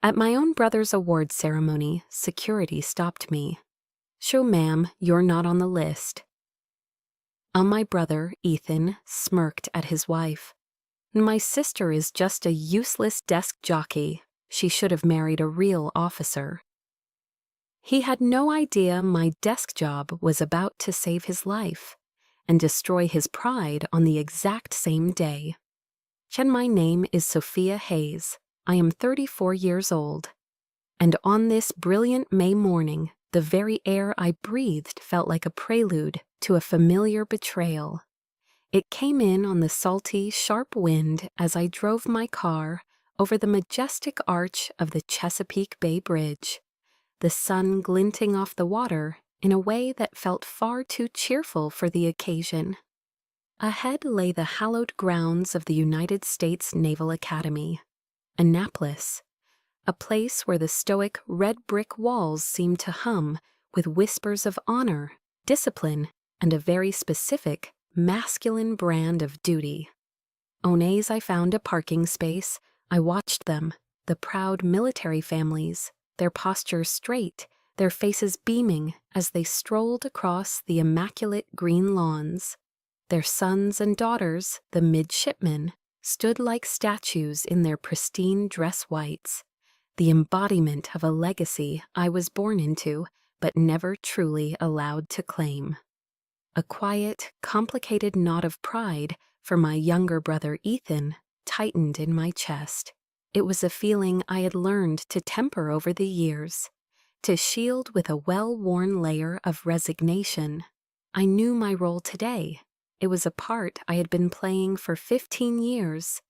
At my own brother's award ceremony, security stopped me. "Show, ma'am, you're not on the list." My brother, Ethan, smirked at his wife. "My sister is just a useless desk jockey. She should have married a real officer." He had no idea my desk job was about to save his life and destroy his pride on the exact same day. My name is Sophia Hayes. I am 34 years old. And on this brilliant May morning, the very air I breathed felt like a prelude to a familiar betrayal. It came in on the salty, sharp wind as I drove my car over the majestic arch of the Chesapeake Bay Bridge, the sun glinting off the water in a way that felt far too cheerful for the occasion. Ahead lay the hallowed grounds of the United States Naval Academy, Annapolis, a place where the stoic red brick walls seemed to hum with whispers of honor, discipline, and a very specific, masculine brand of duty. As I found a parking space, I watched them, the proud military families, their postures straight, their faces beaming as they strolled across the immaculate green lawns. Their sons and daughters, the midshipmen, stood like statues in their pristine dress whites, the embodiment of a legacy I was born into but never truly allowed to claim. A quiet, complicated knot of pride for my younger brother Ethan tightened in my chest. It was a feeling I had learned to temper over the years, to shield with a well-worn layer of resignation. I knew my role today. It was a part I had been playing for 15 years,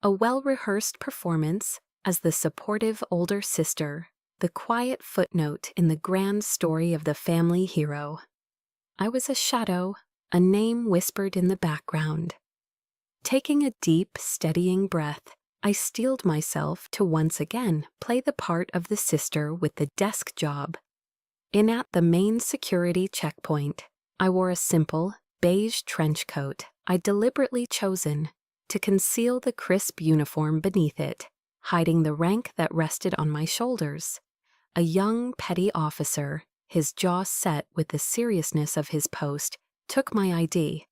a well-rehearsed performance as the supportive older sister, the quiet footnote in the grand story of the family hero. I was a shadow, a name whispered in the background. Taking a deep, steadying breath, I steeled myself to once again play the part of the sister with the desk job. At the main security checkpoint, I wore a simple, beige trench coat I'd deliberately chosen to conceal the crisp uniform beneath it, hiding the rank that rested on my shoulders. A young petty officer, his jaw set with the seriousness of his post, took my ID.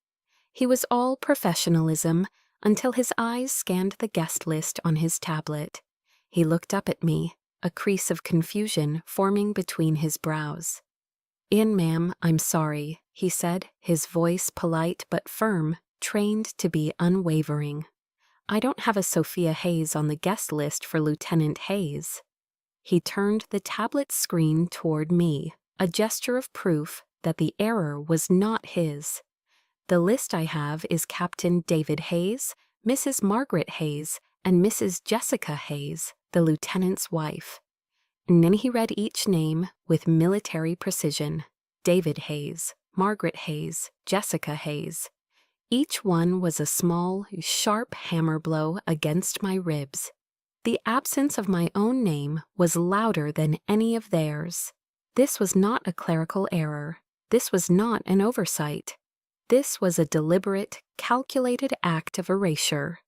He was all professionalism until his eyes scanned the guest list on his tablet. He looked up at me, a crease of confusion forming between his brows. "Ma'am, I'm sorry," he said, his voice polite but firm, trained to be unwavering. "I don't have a Sophia Hayes on the guest list for Lieutenant Hayes." He turned the tablet screen toward me, a gesture of proof that the error was not his. "The list I have is Captain David Hayes, Mrs. Margaret Hayes, and Mrs. Jessica Hayes, the lieutenant's wife." And then he read each name with military precision. David Hayes, Margaret Hayes, Jessica Hayes. Each one was a small, sharp hammer blow against my ribs. The absence of my own name was louder than any of theirs. This was not a clerical error. This was not an oversight. This was a deliberate, calculated act of erasure.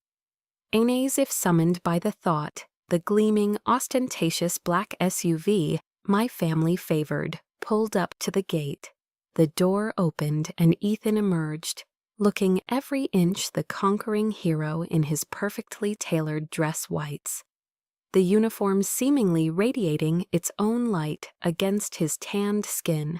As if summoned by the thought, the gleaming, ostentatious black SUV my family favored pulled up to the gate. The door opened and Ethan emerged, looking every inch the conquering hero in his perfectly tailored dress whites, the uniform seemingly radiating its own light against his tanned skin.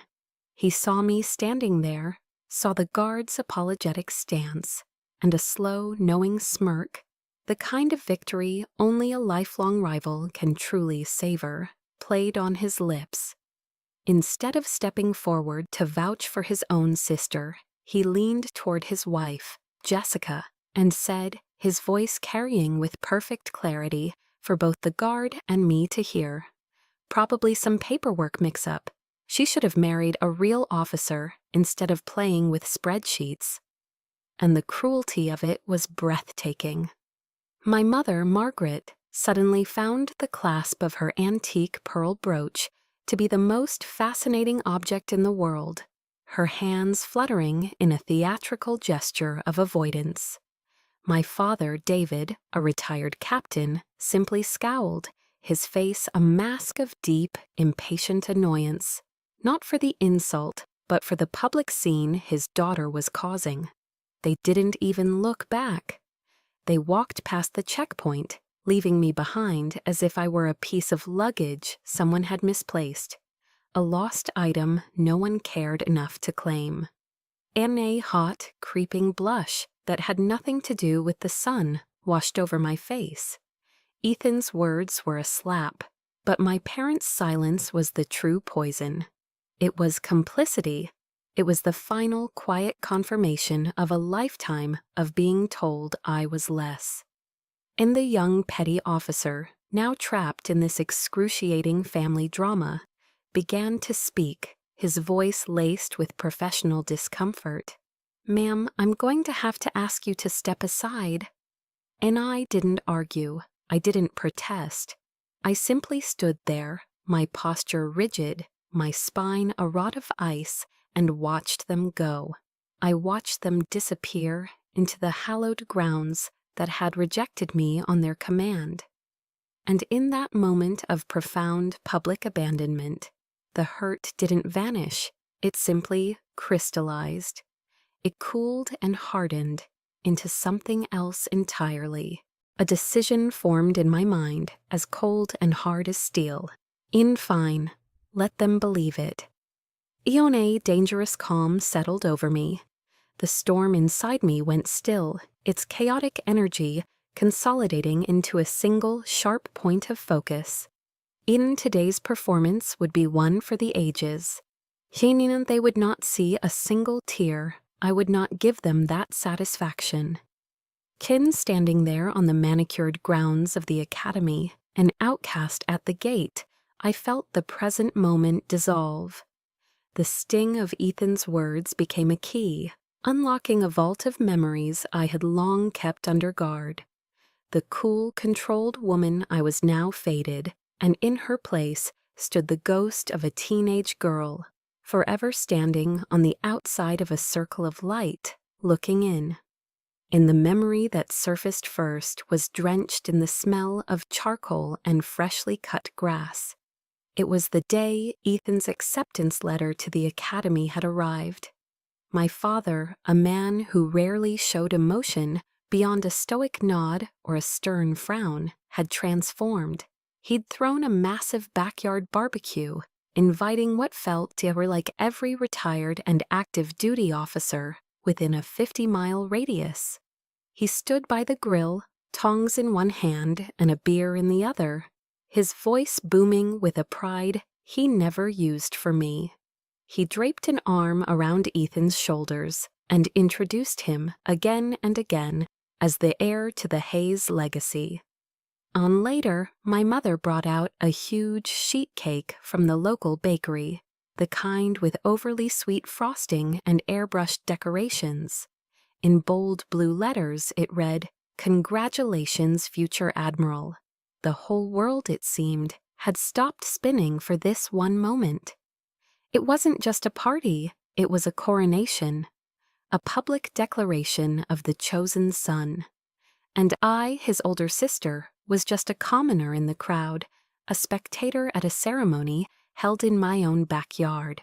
He saw me standing there, saw the guard's apologetic stance, and a slow, knowing smirk, the kind of victory only a lifelong rival can truly savor, played on his lips. Instead of stepping forward to vouch for his own sister, he leaned toward his wife, Jessica, and said, his voice carrying with perfect clarity for both the guard and me to hear, "Probably some paperwork mix-up. She should have married a real officer instead of playing with spreadsheets." And the cruelty of it was breathtaking. My mother, Margaret, suddenly found the clasp of her antique pearl brooch to be the most fascinating object in the world, her hands fluttering in a theatrical gesture of avoidance. My father, David, a retired captain, simply scowled, his face a mask of deep, impatient annoyance, not for the insult, but for the public scene his daughter was causing. They didn't even look back. They walked past the checkpoint, leaving me behind as if I were a piece of luggage someone had misplaced, a lost item no one cared enough to claim. And a hot, creeping blush that had nothing to do with the sun washed over my face. Ethan's words were a slap, but my parents' silence was the true poison. It was complicity. It was the final quiet confirmation of a lifetime of being told I was less. And the young petty officer, now trapped in this excruciating family drama, began to speak, his voice laced with professional discomfort. "Ma'am, I'm going to have to ask you to step aside." And I didn't argue. I didn't protest. I simply stood there, my posture rigid, my spine a rod of ice, and watched them go. I watched them disappear into the hallowed grounds that had rejected me on their command. And in that moment of profound public abandonment, the hurt didn't vanish. It simply crystallized. It cooled and hardened into something else entirely. A decision formed in my mind as cold and hard as steel. In fine, let them believe it. A dangerous calm settled over me. The storm inside me went still, its chaotic energy consolidating into a single sharp point of focus. In today's performance would be one for the ages. Hinin they would not see a single tear. I would not give them that satisfaction. Kin standing there on the manicured grounds of the academy, an outcast at the gate, I felt the present moment dissolve. The sting of Ethan's words became a key, unlocking a vault of memories I had long kept under guard. The cool, controlled woman I was now faded, and in her place stood the ghost of a teenage girl, forever standing on the outside of a circle of light, looking in. And the memory that surfaced first was drenched in the smell of charcoal and freshly cut grass. It was the day Ethan's acceptance letter to the academy had arrived. My father, a man who rarely showed emotion beyond a stoic nod or a stern frown, had transformed. He'd thrown a massive backyard barbecue, inviting what felt to her like every retired and active duty officer within a 50-mile radius. He stood by the grill, tongs in one hand and a beer in the other, his voice booming with a pride he never used for me. He draped an arm around Ethan's shoulders and introduced him again and again as the heir to the Hayes legacy. On later, my mother brought out a huge sheet cake from the local bakery, the kind with overly sweet frosting and airbrushed decorations. In bold blue letters it read, "Congratulations, future Admiral." The whole world, it seemed, had stopped spinning for this one moment. It wasn't just a party, it was a coronation, a public declaration of the chosen son. And I, his older sister, was just a commoner in the crowd, a spectator at a ceremony held in my own backyard.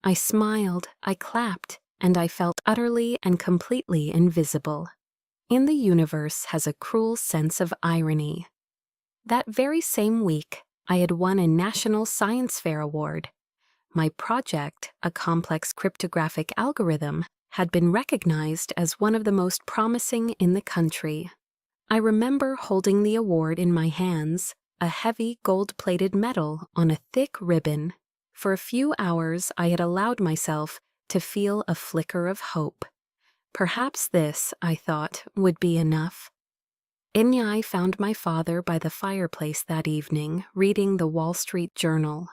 I smiled, I clapped, and I felt utterly and completely invisible. In the universe has a cruel sense of irony. That very same week, I had won a National Science Fair award. My project, a complex cryptographic algorithm, had been recognized as one of the most promising in the country. I remember holding the award in my hands, a heavy gold-plated medal on a thick ribbon. For a few hours I had allowed myself to feel a flicker of hope. Perhaps this, I thought, would be enough. Inyai found my father by the fireplace that evening, reading the Wall Street Journal.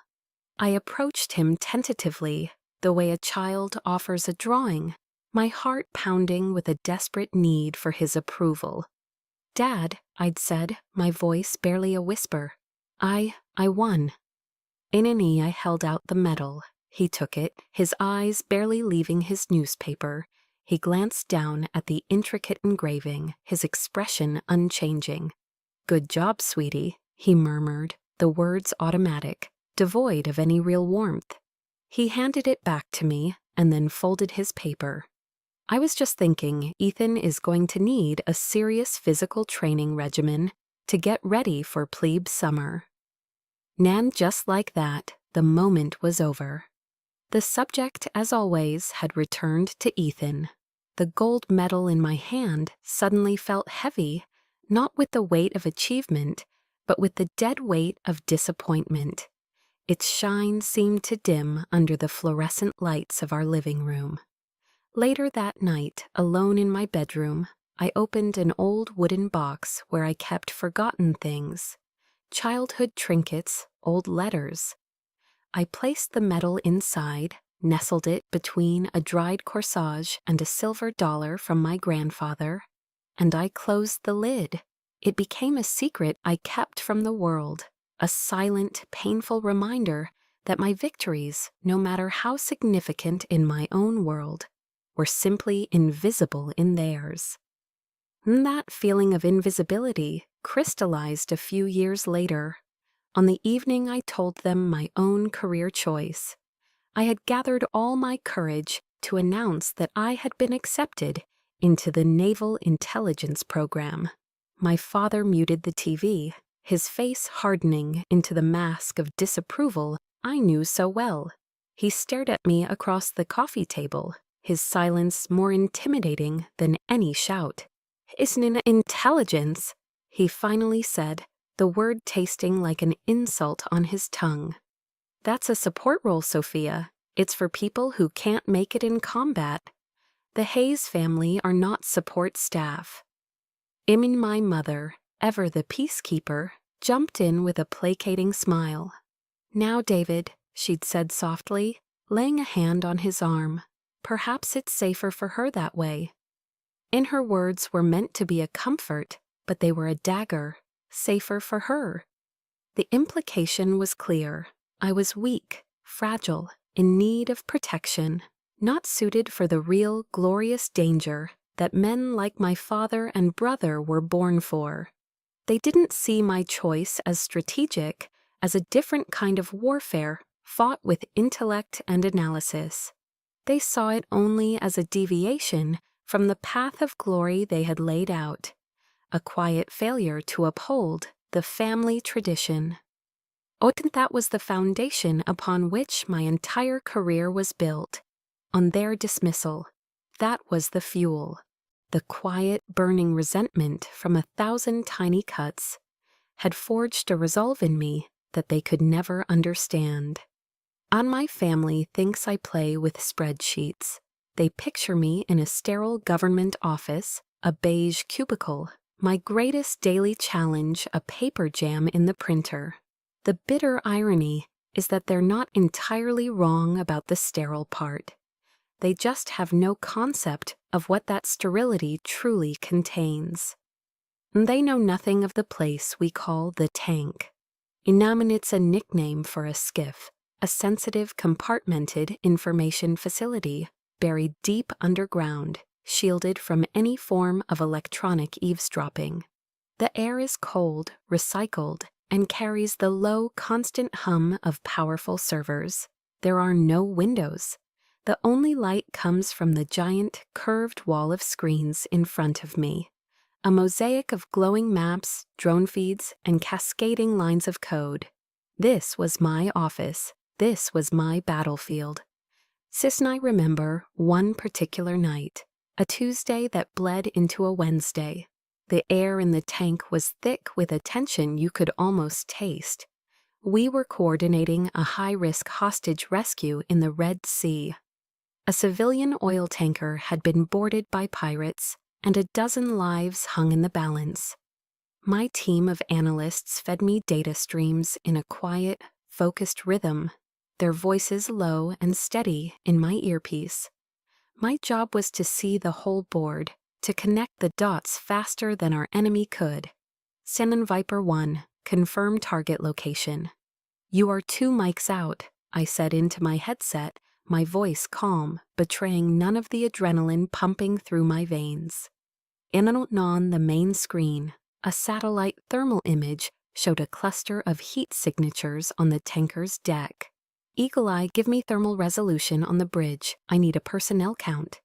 I approached him tentatively, the way a child offers a drawing, my heart pounding with a desperate need for his approval. "Dad," I'd said, my voice barely a whisper, I won." In an I held out the medal. He took it, his eyes barely leaving his newspaper. He glanced down at the intricate engraving, his expression unchanging. "Good job, sweetie," he murmured, the words automatic, devoid of any real warmth. He handed it back to me and then folded his paper. I was just thinking Ethan is going to need a serious physical training regimen to get ready for plebe summer. And just like that, the moment was over. The subject, as always, had returned to Ethan. The gold medal in my hand suddenly felt heavy, not with the weight of achievement, but with the dead weight of disappointment. Its shine seemed to dim under the fluorescent lights of our living room. Later that night, alone in my bedroom, I opened an old wooden box where I kept forgotten things, childhood trinkets, old letters. I placed the medal inside, nestled it between a dried corsage and a silver dollar from my grandfather, and I closed the lid. It became a secret I kept from the world, a silent, painful reminder that my victories, no matter how significant in my own world, were simply invisible in theirs. That feeling of invisibility crystallized a few years later. On the evening I told them my own career choice, I had gathered all my courage to announce that I had been accepted into the Naval Intelligence Program. My father muted the TV, his face hardening into the mask of disapproval I knew so well. He stared at me across the coffee table, his silence more intimidating than any shout. "Isn't it intelligence?" he finally said, the word tasting like an insult on his tongue. "That's a support role, Sophia. It's for people who can't make it in combat. The Hayes family are not support staff." My mother, ever the peacekeeper, jumped in with a placating smile. "Now, David," she'd said softly, laying a hand on his arm, "perhaps it's safer for her that way." In her words were meant to be a comfort, but they were a dagger. Safer for her. The implication was clear. I was weak, fragile, in need of protection, not suited for the real, glorious danger that men like my father and brother were born for. They didn't see my choice as strategic, as a different kind of warfare fought with intellect and analysis. They saw it only as a deviation from the path of glory they had laid out, a quiet failure to uphold the family tradition. And that was the foundation upon which my entire career was built. On their dismissal, that was the fuel. The quiet, burning resentment from 1,000 tiny cuts had forged a resolve in me that they could never understand. My family thinks I play with spreadsheets. They picture me in a sterile government office, a beige cubicle, my greatest daily challenge a paper jam in the printer. The bitter irony is that they're not entirely wrong about the sterile part. They just have no concept of what that sterility truly contains. They know nothing of the place we call the tank. It's a nickname for a skiff, a sensitive, compartmented information facility buried deep underground, shielded from any form of electronic eavesdropping. The air is cold, recycled, and carries the low, constant hum of powerful servers. There are no windows. The only light comes from the giant, curved wall of screens in front of me. A mosaic of glowing maps, drone feeds, and cascading lines of code. This was my office. This was my battlefield. Sis and I remember one particular night, a Tuesday that bled into a Wednesday. The air in the tank was thick with a tension you could almost taste. We were coordinating a high-risk hostage rescue in the Red Sea. A civilian oil tanker had been boarded by pirates, and a dozen lives hung in the balance. My team of analysts fed me data streams in a quiet, focused rhythm, their voices low and steady in my earpiece. My job was to see the whole board, to connect the dots faster than our enemy could. Shannon Viper 1, confirm target location. "You are 2 mics out," I said into my headset, my voice calm, betraying none of the adrenaline pumping through my veins. On the main screen, a satellite thermal image showed a cluster of heat signatures on the tanker's deck. Eagle Eye, give me thermal resolution on the bridge. I need a personnel count.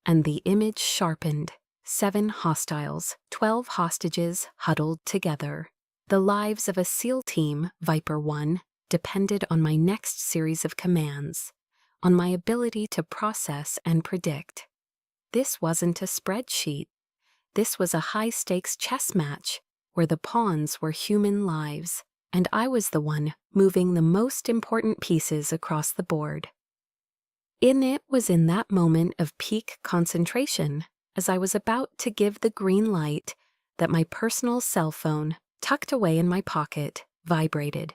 And the image sharpened. 7 hostiles, 12 hostages huddled together. The lives of a SEAL team, Viper 1, depended on my next series of commands, on my ability to process and predict. This wasn't a spreadsheet. This was a high-stakes chess match where the pawns were human lives, and I was the one moving the most important pieces across the board. It was in that moment of peak concentration, as I was about to give the green light, that my personal cell phone, tucked away in my pocket, vibrated.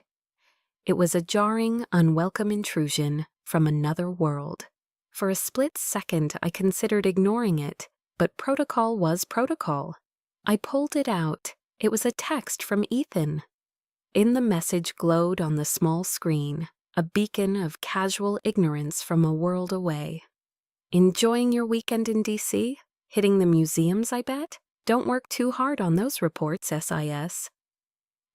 It was a jarring, unwelcome intrusion from another world. For a split second, I considered ignoring it, but protocol was protocol. I pulled it out. It was a text from Ethan. In the message glowed on the small screen, a beacon of casual ignorance from a world away. Enjoying your weekend in DC? Hitting the museums, I bet? Don't work too hard on those reports, SIS.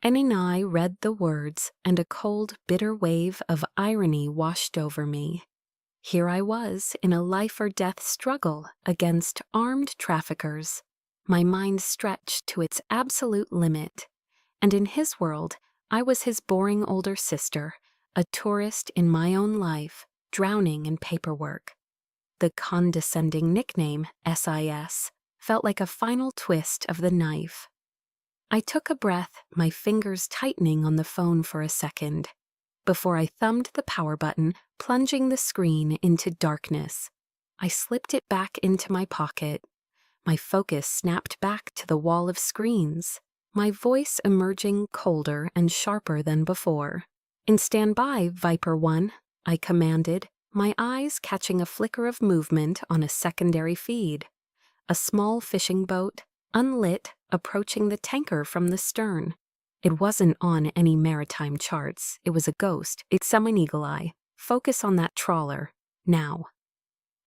And I read the words, and a cold, bitter wave of irony washed over me. Here I was in a life-or-death struggle against armed traffickers, my mind stretched to its absolute limit, and in his world, I was his boring older sister, a tourist in my own life, drowning in paperwork. The condescending nickname, SIS, felt like a final twist of the knife. I took a breath, my fingers tightening on the phone for a second, before I thumbed the power button, plunging the screen into darkness. I slipped it back into my pocket. My focus snapped back to the wall of screens, my voice emerging colder and sharper than before. "In standby, Viper 1, I commanded, my eyes catching a flicker of movement on a secondary feed. A small fishing boat, unlit, approaching the tanker from the stern. It wasn't on any maritime charts. It was a ghost. It's someone. Eagle Eye. Focus on that trawler. Now."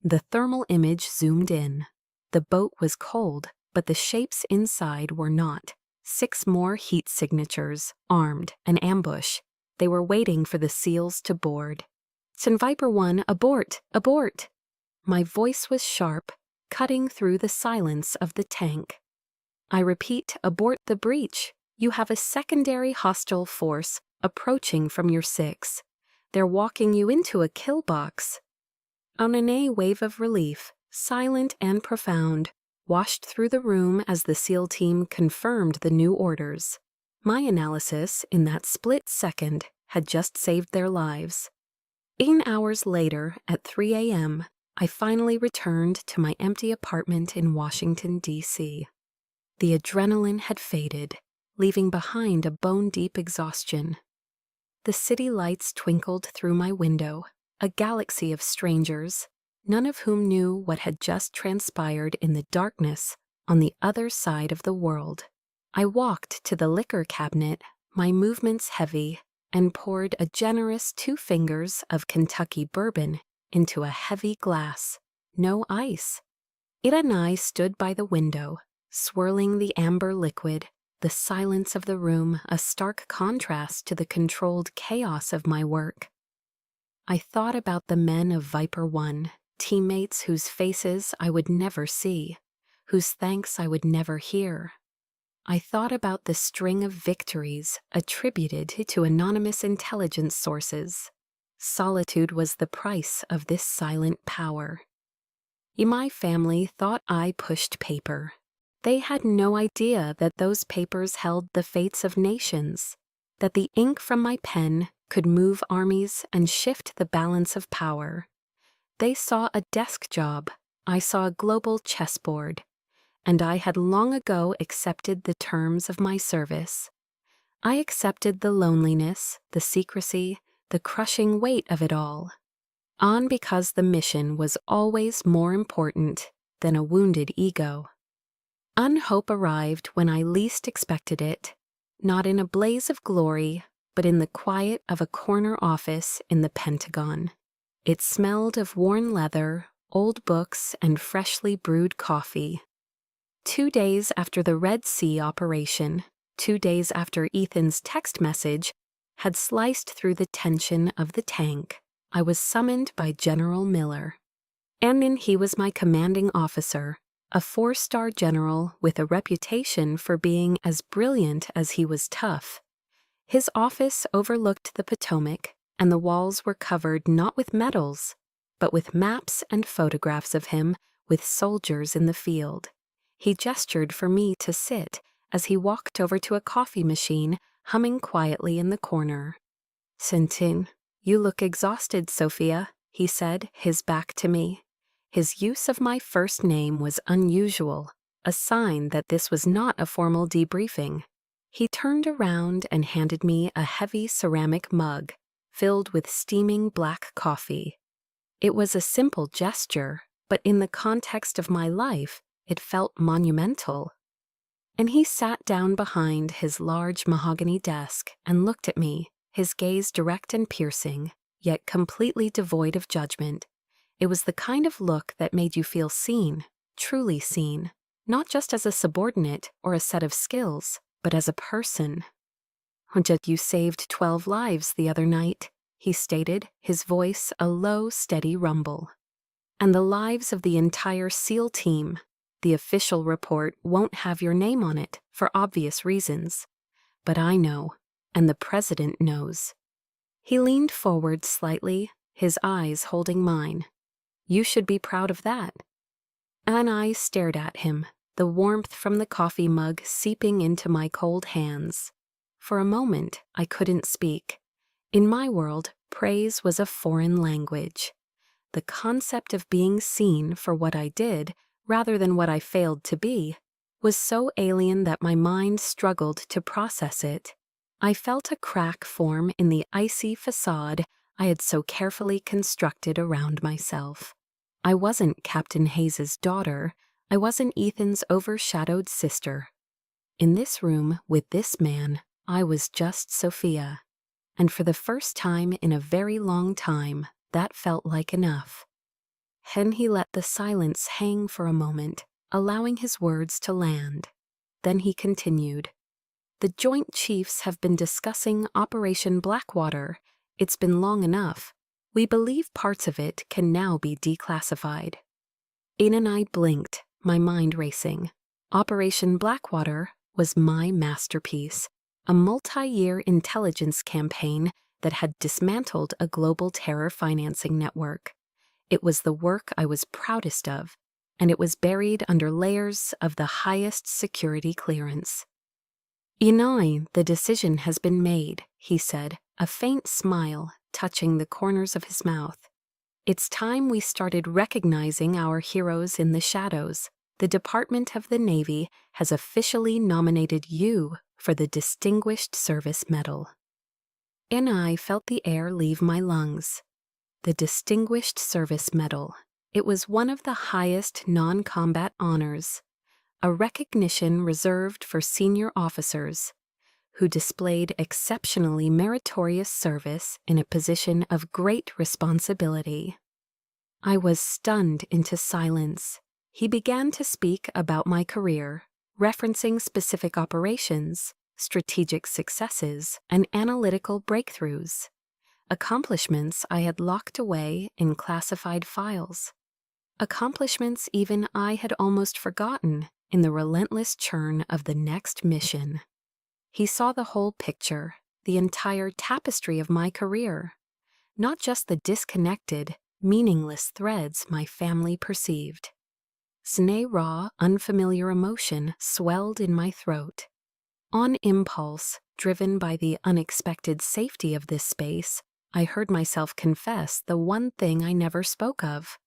The thermal image zoomed in. The boat was cold, but the shapes inside were not. 6 more heat signatures, armed, an ambush. They were waiting for the SEALs to board. "Send Viper 1, abort! Abort!" My voice was sharp, cutting through the silence of the tank. "I repeat, abort the breach. You have a secondary hostile force approaching from your 6. They're walking you into a kill box." A wave of relief, silent and profound, washed through the room as the SEAL team confirmed the new orders. My analysis, in that split second, had just saved their lives. 8 hours later, at 3 a.m., I finally returned to my empty apartment in Washington, D.C. The adrenaline had faded, leaving behind a bone-deep exhaustion. The city lights twinkled through my window, a galaxy of strangers, none of whom knew what had just transpired in the darkness on the other side of the world. I walked to the liquor cabinet, my movements heavy, and poured a generous 2 fingers of Kentucky bourbon into a heavy glass. No ice. Ira and I stood by the window, swirling the amber liquid, the silence of the room a stark contrast to the controlled chaos of my work. I thought about the men of Viper 1, teammates whose faces I would never see, whose thanks I would never hear. I thought about the string of victories attributed to anonymous intelligence sources. Solitude was the price of this silent power. My family thought I pushed paper. They had no idea that those papers held the fates of nations, that the ink from my pen could move armies and shift the balance of power. They saw a desk job, I saw a global chessboard, and I had long ago accepted the terms of my service. I accepted the loneliness, the secrecy, the crushing weight of it all, on because the mission was always more important than a wounded ego. Unhope arrived when I least expected it, not in a blaze of glory, but in the quiet of a corner office in the Pentagon. It smelled of worn leather, old books, and freshly brewed coffee. 2 days after the Red Sea operation, 2 days after Ethan's text message had sliced through the tension of the tank, I was summoned by General Miller. And he was my commanding officer, a 4-star general with a reputation for being as brilliant as he was tough. His office overlooked the Potomac, and the walls were covered not with medals, but with maps and photographs of him with soldiers in the field. He gestured for me to sit as he walked over to a coffee machine, humming quietly in the corner. "Sintin, you look exhausted, Sophia," he said, his back to me. His use of my first name was unusual, a sign that this was not a formal debriefing. He turned around and handed me a heavy ceramic mug filled with steaming black coffee. It was a simple gesture, but in the context of my life, it felt monumental. And he sat down behind his large mahogany desk and looked at me, his gaze direct and piercing, yet completely devoid of judgment. It was the kind of look that made you feel seen, truly seen, not just as a subordinate or a set of skills, but as a person. "Just you saved 12 lives the other night," he stated, his voice a low, steady rumble. "And the lives of the entire SEAL team. The official report won't have your name on it, for obvious reasons. But I know, and the president knows." He leaned forward slightly, his eyes holding mine. "You should be proud of that." And I stared at him, the warmth from the coffee mug seeping into my cold hands. For a moment, I couldn't speak. In my world, praise was a foreign language. The concept of being seen for what I did, rather than what I failed to be, was so alien that my mind struggled to process it. I felt a crack form in the icy facade I had so carefully constructed around myself. I wasn't Captain Hayes's daughter. I wasn't Ethan's overshadowed sister. In this room with this man, I was just Sophia. And for the first time in a very long time, that felt like enough. Then he let the silence hang for a moment, allowing his words to land. Then he continued. "The Joint Chiefs have been discussing Operation Blackwater. It's been long enough. We believe parts of it can now be declassified." Ian and I blinked, my mind racing. Operation Blackwater was my masterpiece, a multi-year intelligence campaign that had dismantled a global terror financing network. It was the work I was proudest of, and it was buried under layers of the highest security clearance. "Inai, the decision has been made," he said, a faint smile touching the corners of his mouth. "It's time we started recognizing our heroes in the shadows. The Department of the Navy has officially nominated you for the Distinguished Service Medal." And I felt the air leave my lungs. The Distinguished Service Medal. It was one of the highest non-combat honors, a recognition reserved for senior officers who displayed exceptionally meritorious service in a position of great responsibility. I was stunned into silence. He began to speak about my career, referencing specific operations, strategic successes, and analytical breakthroughs, accomplishments I had locked away in classified files, accomplishments even I had almost forgotten in the relentless churn of the next mission. He saw the whole picture, the entire tapestry of my career, not just the disconnected, meaningless threads my family perceived. A raw, unfamiliar emotion swelled in my throat. On impulse, driven by the unexpected safety of this space, I heard myself confess the one thing I never spoke of.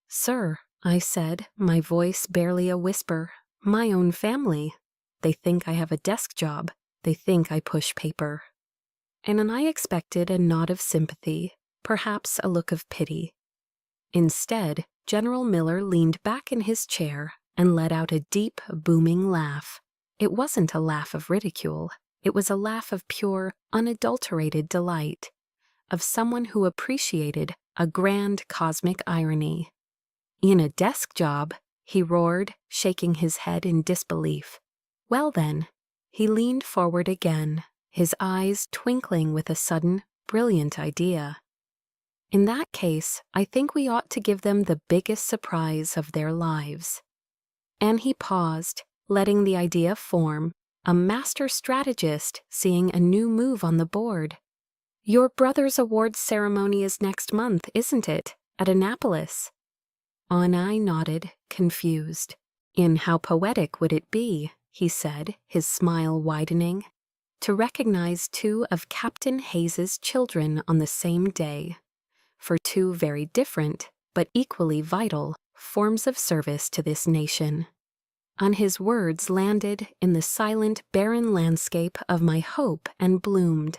"Sir," I said, my voice barely a whisper, "my own family. They think I have a desk job. They think I push paper." And I expected a nod of sympathy, perhaps a look of pity. Instead, General Miller leaned back in his chair and let out a deep, booming laugh. It wasn't a laugh of ridicule. It was a laugh of pure, unadulterated delight, of someone who appreciated a grand cosmic irony. "In a desk job," he roared, shaking his head in disbelief. "Well then, He leaned forward again, his eyes twinkling with a sudden, brilliant idea. In that case, I think we ought to give them the biggest surprise of their lives. And he paused, letting the idea form, a master strategist seeing a new move on the board. Your brother's awards ceremony is next month, isn't it? At Annapolis. Onai nodded, confused. In how poetic would it be, he said, his smile widening, to recognize two of Captain Hayes's children on the same day, for two very different, but equally vital, forms of service to this nation. And his words landed in the silent, barren landscape of my hope and bloomed.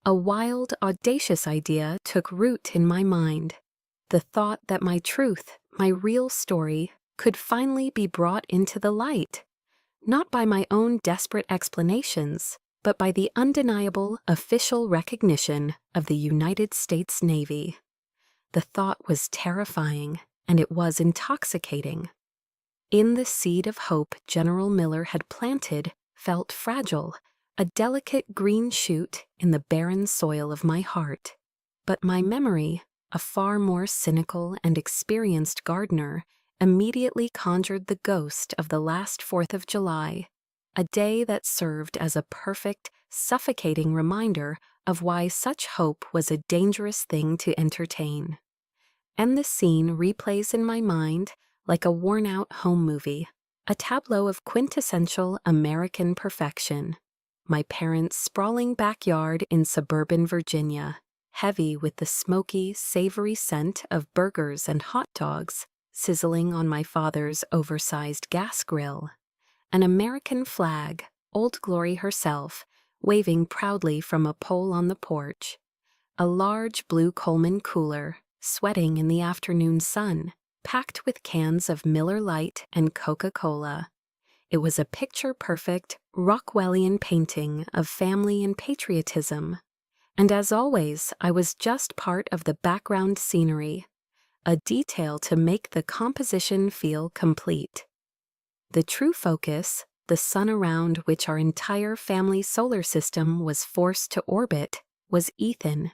A wild, audacious idea took root in my mind. The thought that my truth, my real story, could finally be brought into the light, not by my own desperate explanations, but by the undeniable official recognition of the United States Navy. The thought was terrifying, and it was intoxicating. In the seed of hope General Miller had planted felt fragile, a delicate green shoot in the barren soil of my heart. But my memory, a far more cynical and experienced gardener, immediately conjured the ghost of the last 4th of July, a day that served as a perfect, suffocating reminder of why such hope was a dangerous thing to entertain. And the scene replays in my mind like a worn-out home movie, a tableau of quintessential American perfection. My parents' sprawling backyard in suburban Virginia, heavy with the smoky, savory scent of burgers and hot dogs, sizzling on my father's oversized gas grill. An American flag, Old Glory herself, waving proudly from a pole on the porch. A large blue Coleman cooler, sweating in the afternoon sun, packed with cans of Miller Lite and Coca-Cola. It was a picture-perfect, Rockwellian painting of family and patriotism. And as always, I was just part of the background scenery, a detail to make the composition feel complete. The true focus, the sun around which our entire family solar system was forced to orbit, was Ethan.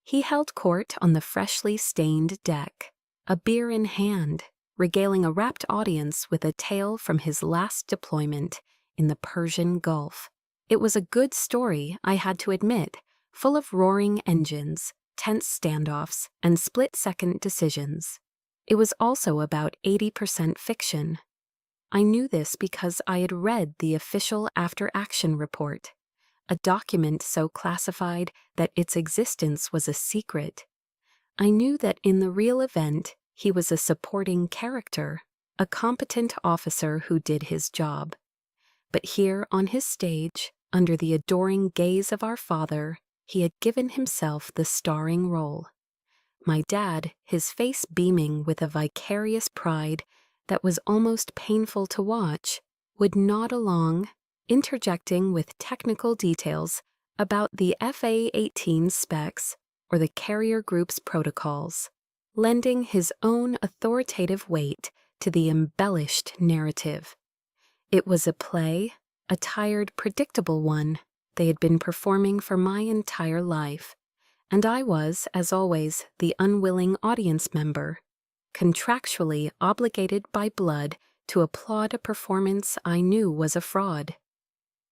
He held court on the freshly stained deck, a beer in hand, regaling a rapt audience with a tale from his last deployment in the Persian Gulf. It was a good story, I had to admit, full of roaring engines, tense standoffs, and split-second decisions. It was also about 80% fiction. I knew this because I had read the official after-action report, a document so classified that its existence was a secret. I knew that in the real event, he was a supporting character, a competent officer who did his job. But here on his stage, under the adoring gaze of our father, he had given himself the starring role. My dad, his face beaming with a vicarious pride that was almost painful to watch, would nod along, interjecting with technical details about the FA-18 specs or the carrier group's protocols, lending his own authoritative weight to the embellished narrative. It was a play, a tired, predictable one they had been performing for my entire life, and I was, as always, the unwilling audience member, contractually obligated by blood to applaud a performance I knew was a fraud.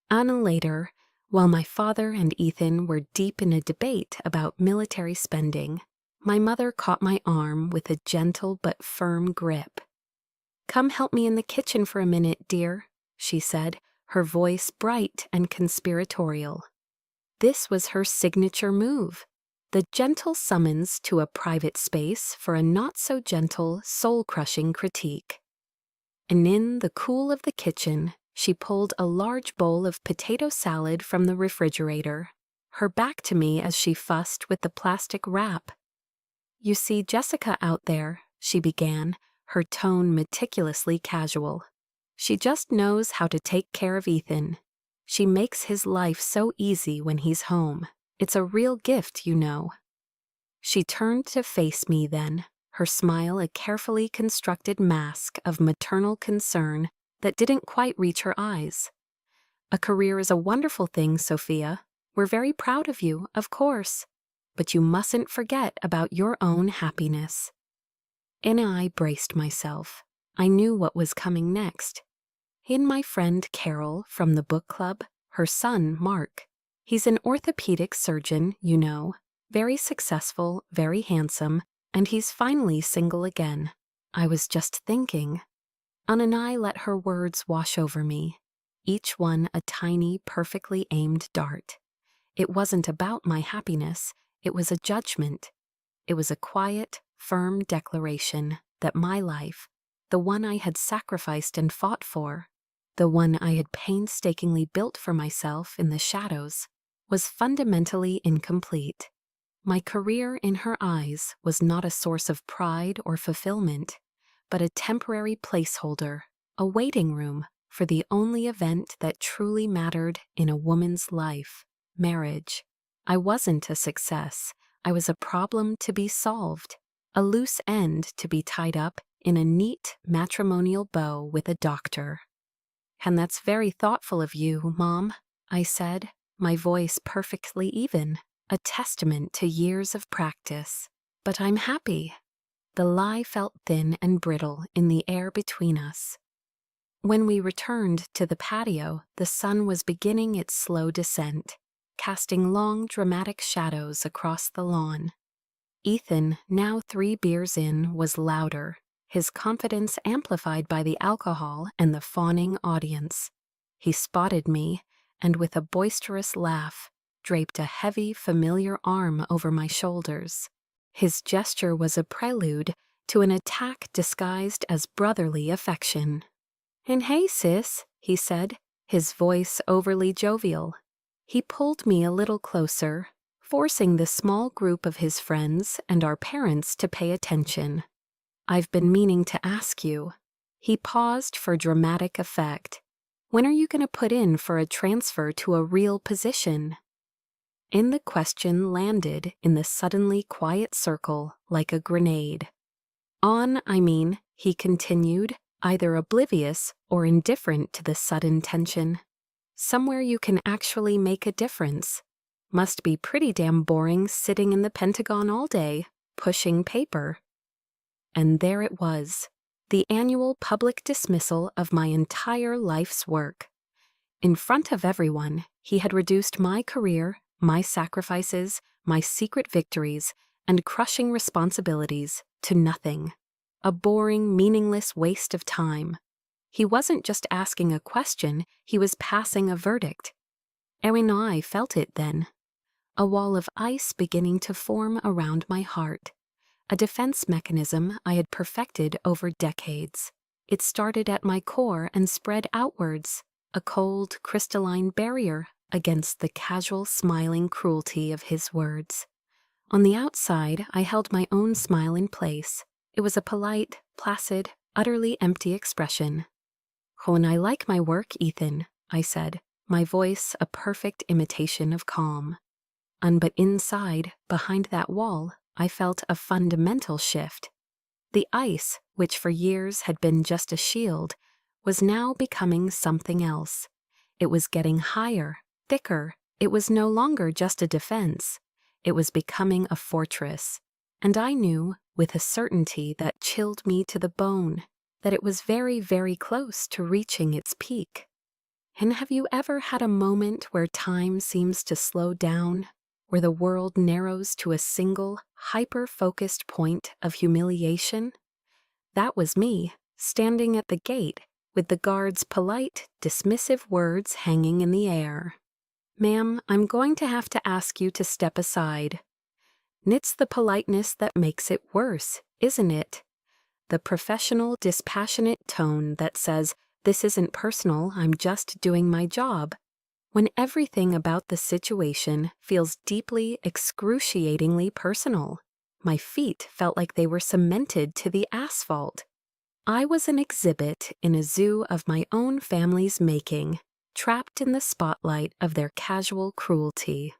Anna later, while my father and Ethan were deep in a debate about military spending, my mother caught my arm with a gentle but firm grip. "Come help me in the kitchen for a minute, dear," she said, her voice bright and conspiratorial. This was her signature move, the gentle summons to a private space for a not-so-gentle, soul-crushing critique. And in the cool of the kitchen, she pulled a large bowl of potato salad from the refrigerator, her back to me as she fussed with the plastic wrap. "You see Jessica out there," she began, her tone meticulously casual. "She just knows how to take care of Ethan. She makes his life so easy when he's home. It's a real gift, you know." She turned to face me then, her smile a carefully constructed mask of maternal concern that didn't quite reach her eyes. A career is a wonderful thing, Sophia. We're very proud of you, of course. But you mustn't forget about your own happiness. And I braced myself. I knew what was coming next. In my friend Carol from the book club, her son, Mark. He's an orthopedic surgeon, you know, very successful, very handsome, and he's finally single again. I was just thinking. Ananai let her words wash over me, each one a tiny, perfectly aimed dart. It wasn't about my happiness, it was a judgment. It was a quiet, firm declaration that my life, the one I had sacrificed and fought for, the one I had painstakingly built for myself in the shadows, was fundamentally incomplete. My career in her eyes was not a source of pride or fulfillment, but a temporary placeholder, a waiting room for the only event that truly mattered in a woman's life, marriage. I wasn't a success. I was a problem to be solved, a loose end to be tied up in a neat matrimonial bow with a doctor. "And that's very thoughtful of you, Mom," I said, my voice perfectly even, a testament to years of practice. "But I'm happy." The lie felt thin and brittle in the air between us. When we returned to the patio, the sun was beginning its slow descent, casting long, dramatic shadows across the lawn. Ethan, now 3 beers in, was louder, his confidence amplified by the alcohol and the fawning audience. He spotted me, and with a boisterous laugh, draped a heavy, familiar arm over my shoulders. His gesture was a prelude to an attack disguised as brotherly affection. "And hey, sis," he said, his voice overly jovial. He pulled me a little closer, forcing the small group of his friends and our parents to pay attention. "I've been meaning to ask you." He paused for dramatic effect. "When are you going to put in for a transfer to a real position?" And the question landed in the suddenly quiet circle like a grenade. He continued, either oblivious or indifferent to the sudden tension. "Somewhere you can actually make a difference. Must be pretty damn boring sitting in the Pentagon all day, pushing paper." And there it was, the annual public dismissal of my entire life's work. In front of everyone, he had reduced my career, my sacrifices, my secret victories, and crushing responsibilities to nothing. A boring, meaningless waste of time. He wasn't just asking a question, he was passing a verdict. And I felt it then. A wall of ice beginning to form around my heart. A defense mechanism I had perfected over decades. It started at my core and spread outwards, a cold, crystalline barrier against the casual, smiling cruelty of his words. On the outside, I held my own smile in place. It was a polite, placid, utterly empty expression. "Oh, and I like my work, Ethan," I said, my voice a perfect imitation of calm. But inside, behind that wall, I felt a fundamental shift. The ice, which for years had been just a shield, was now becoming something else. It was getting higher, thicker. It was no longer just a defense. It was becoming a fortress. And I knew, with a certainty that chilled me to the bone, that it was very, very close to reaching its peak. And have you ever had a moment where time seems to slow down, where the world narrows to a single, hyper-focused point of humiliation? That was me, standing at the gate, with the guard's polite, dismissive words hanging in the air. "Ma'am, I'm going to have to ask you to step aside." It's the politeness that makes it worse, isn't it? The professional, dispassionate tone that says, "This isn't personal, I'm just doing my job," when everything about the situation feels deeply, excruciatingly personal. My feet felt like they were cemented to the asphalt. I was an exhibit in a zoo of my own family's making, trapped in the spotlight of their casual cruelty.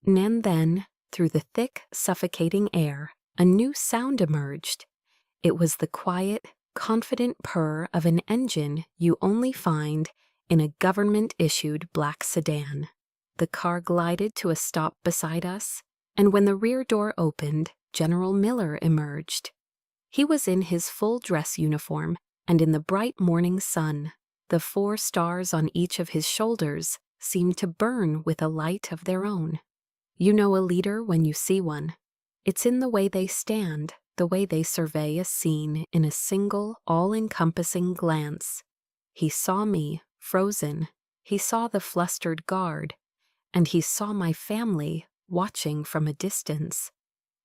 And then, through the thick, suffocating air, a new sound emerged. It was the quiet, confident purr of an engine you only find in a government-issued black sedan. The car glided to a stop beside us, and when the rear door opened, General Miller emerged. He was in his full dress uniform, and in the bright morning sun, the 4 stars on each of his shoulders seemed to burn with a light of their own. You know a leader when you see one. It's in the way they stand, the way they survey a scene in a single, all-encompassing glance. He saw me, frozen. He saw the flustered guard, and he saw my family watching from a distance.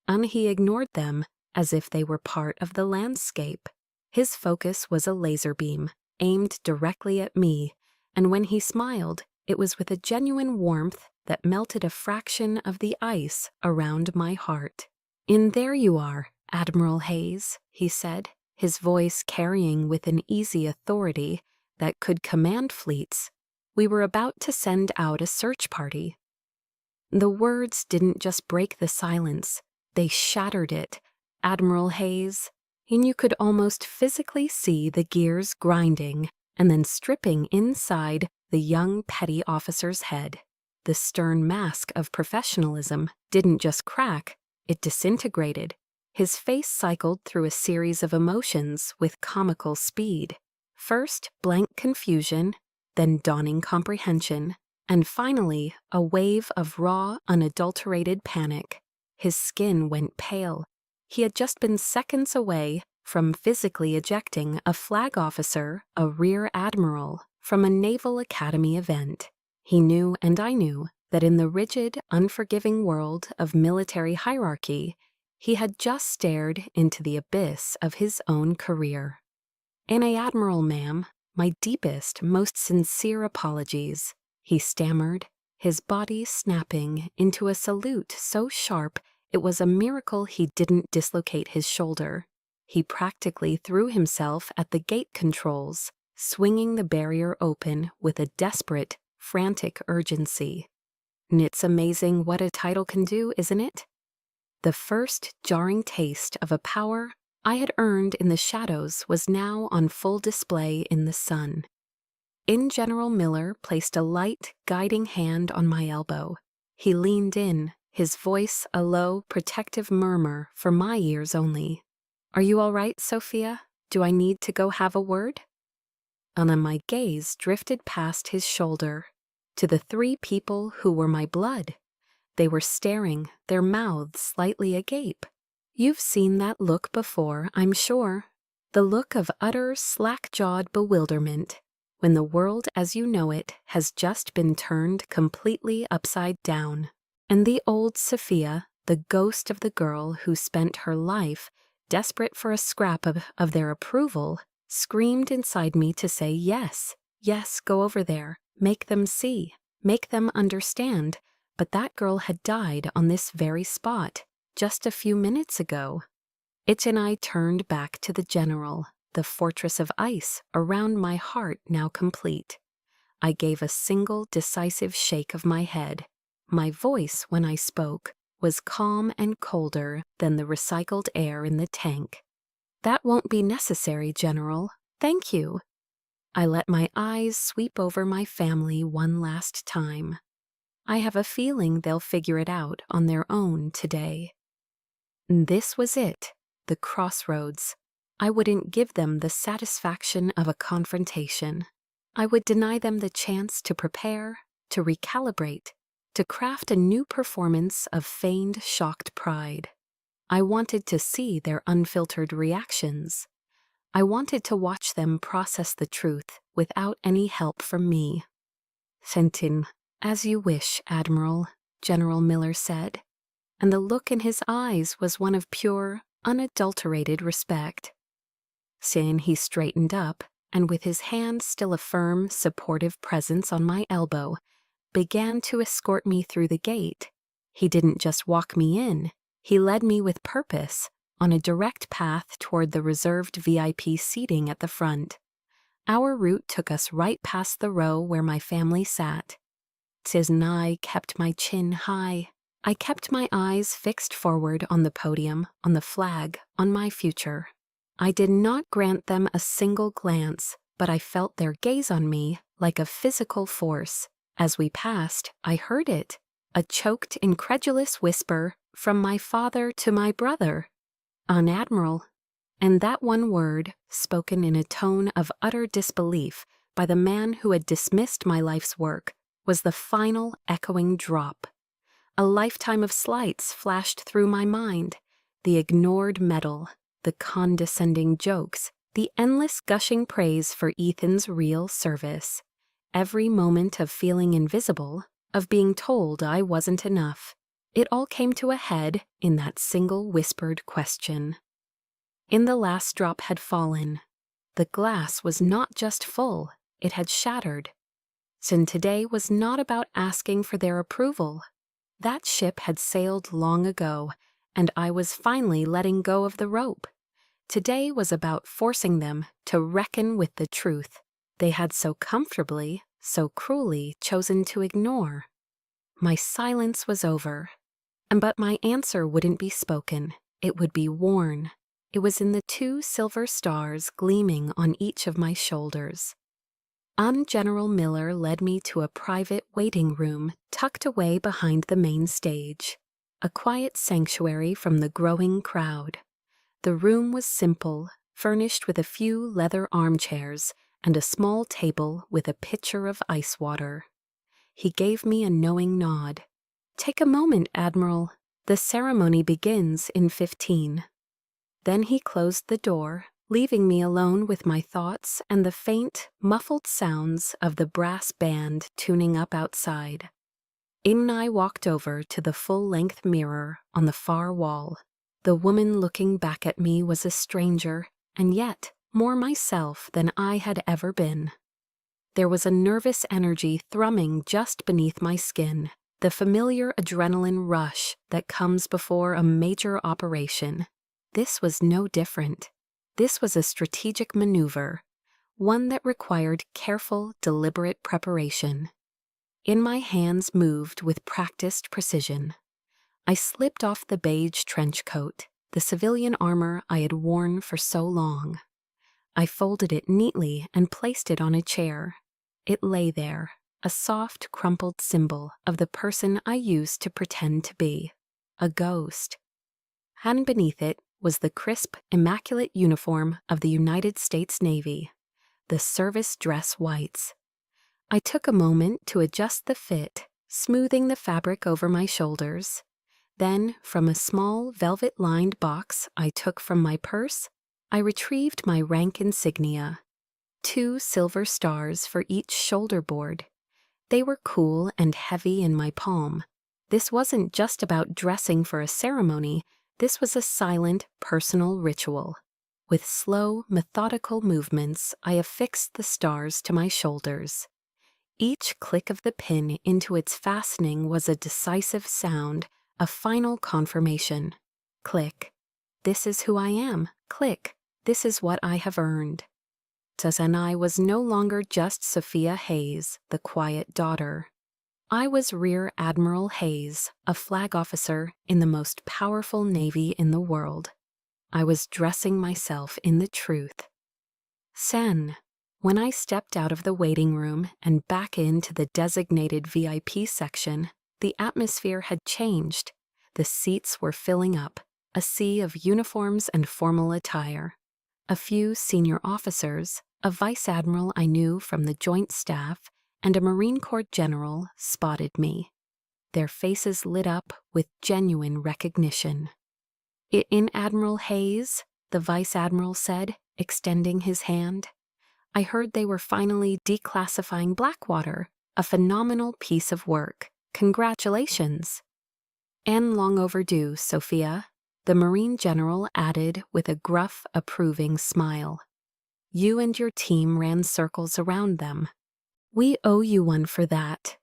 And he ignored them as if they were part of the landscape. His focus was a laser beam, aimed directly at me, and when he smiled, it was with a genuine warmth that melted a fraction of the ice around my heart. "In there you are, Admiral Hayes," he said, his voice carrying with an easy authority that could command fleets. We were about to send out a search party. The words didn't just break the silence, they shattered it. Admiral Hayes, and you could almost physically see the gears grinding and then stripping inside the young petty officer's head. The stern mask of professionalism didn't just crack, it disintegrated. His face cycled through a series of emotions with comical speed. First, blank confusion, then dawning comprehension, and finally, a wave of raw, unadulterated panic. His skin went pale. He had just been seconds away from physically ejecting a flag officer, a rear admiral, from a Naval Academy event. He knew, and I knew, that in the rigid, unforgiving world of military hierarchy, he had just stared into the abyss of his own career. "A Admiral, ma'am, my deepest, most sincere apologies," he stammered, his body snapping into a salute so sharp it was a miracle he didn't dislocate his shoulder. He practically threw himself at the gate controls, swinging the barrier open with a desperate, frantic urgency. It's amazing what a title can do, isn't it? The first jarring taste of a power I had earned in the shadows was now on full display in the sun. General Miller placed a light, guiding hand on my elbow. He leaned in, his voice a low, protective murmur for my ears only. "Are you all right, Sophia? Do I need to go have a word?" And then my gaze drifted past his shoulder to the 3 people who were my blood. They were staring, their mouths slightly agape. You've seen that look before, I'm sure. The look of utter, slack-jawed bewilderment, when the world as you know it has just been turned completely upside down. And the old Sophia, the ghost of the girl who spent her life desperate for a scrap of their approval, screamed inside me to say yes, yes, go over there, make them see, make them understand, but that girl had died on this very spot, just a few minutes ago. And I turned back to the general, the fortress of ice around my heart now complete. I gave a single decisive shake of my head. My voice, when I spoke, was calm and colder than the recycled air in the tank. "That won't be necessary, General. Thank you." I let my eyes sweep over my family one last time. I have a feeling they'll figure it out on their own today. This was it, the crossroads. I wouldn't give them the satisfaction of a confrontation. I would deny them the chance to prepare, to recalibrate, to craft a new performance of feigned shocked pride. I wanted to see their unfiltered reactions. I wanted to watch them process the truth without any help from me. "Fenton, as you wish, Admiral," General Miller said, and the look in his eyes was one of pure, unadulterated respect. Soon he straightened up, and with his hand still a firm, supportive presence on my elbow, began to escort me through the gate. He didn't just walk me in, he led me with purpose, on a direct path toward the reserved VIP seating at the front. Our route took us right past the row where my family sat. And I kept my chin high. I kept my eyes fixed forward on the podium, on the flag, on my future. I did not grant them a single glance, but I felt their gaze on me like a physical force. As we passed, I heard it, a choked, incredulous whisper from my father to my brother. "On Admiral." And that one word, spoken in a tone of utter disbelief by the man who had dismissed my life's work, was the final echoing drop. A lifetime of slights flashed through my mind. The ignored medal, the condescending jokes, the endless gushing praise for Ethan's real service. Every moment of feeling invisible, of being told I wasn't enough. It all came to a head in that single whispered question. In the last drop had fallen. The glass was not just full, it had shattered. So today was not about asking for their approval. That ship had sailed long ago, and I was finally letting go of the rope. Today was about forcing them to reckon with the truth they had so comfortably, so cruelly chosen to ignore. My silence was over, but my answer wouldn't be spoken. It would be worn. It was in the 2 silver stars gleaming on each of my shoulders. General Miller led me to a private waiting room tucked away behind the main stage, a quiet sanctuary from the growing crowd. The room was simple, furnished with a few leather armchairs and a small table with a pitcher of ice water. He gave me a knowing nod. "Take a moment, Admiral. The ceremony begins in 15. Then he closed the door, leaving me alone with my thoughts and the faint, muffled sounds of the brass band tuning up outside. I walked over to the full-length mirror on the far wall. The woman looking back at me was a stranger, and yet more myself than I had ever been. There was a nervous energy thrumming just beneath my skin, the familiar adrenaline rush that comes before a major operation. This was no different. This was a strategic maneuver, one that required careful, deliberate preparation. My hands moved with practiced precision. I slipped off the beige trench coat, the civilian armor I had worn for so long. I folded it neatly and placed it on a chair. It lay there, a soft, crumpled symbol of the person I used to pretend to be, a ghost. And beneath it was the crisp, immaculate uniform of the United States Navy, the service dress whites. I took a moment to adjust the fit, smoothing the fabric over my shoulders. Then, from a small velvet-lined box I took from my purse, I retrieved my rank insignia, 2 silver stars for each shoulder board. They were cool and heavy in my palm. This wasn't just about dressing for a ceremony. This was a silent, personal ritual. With slow, methodical movements, I affixed the stars to my shoulders. Each click of the pin into its fastening was a decisive sound, a final confirmation. Click. This is who I am. Click. This is what I have earned. And I was no longer just Sophia Hayes, the quiet daughter. I was Rear Admiral Hayes, a flag officer in the most powerful navy in the world. I was dressing myself in the truth. When I stepped out of the waiting room and back into the designated VIP section, the atmosphere had changed. The seats were filling up, a sea of uniforms and formal attire. A few senior officers, a vice admiral I knew from the Joint Staff, and a Marine Corps general spotted me. Their faces lit up with genuine recognition. "In Admiral Hayes," the vice admiral said, extending his hand. "I heard they were finally declassifying Blackwater, a phenomenal piece of work. Congratulations." "And long overdue, Sophia," the Marine general added with a gruff, approving smile. "You and your team ran circles around them. We owe you one for that."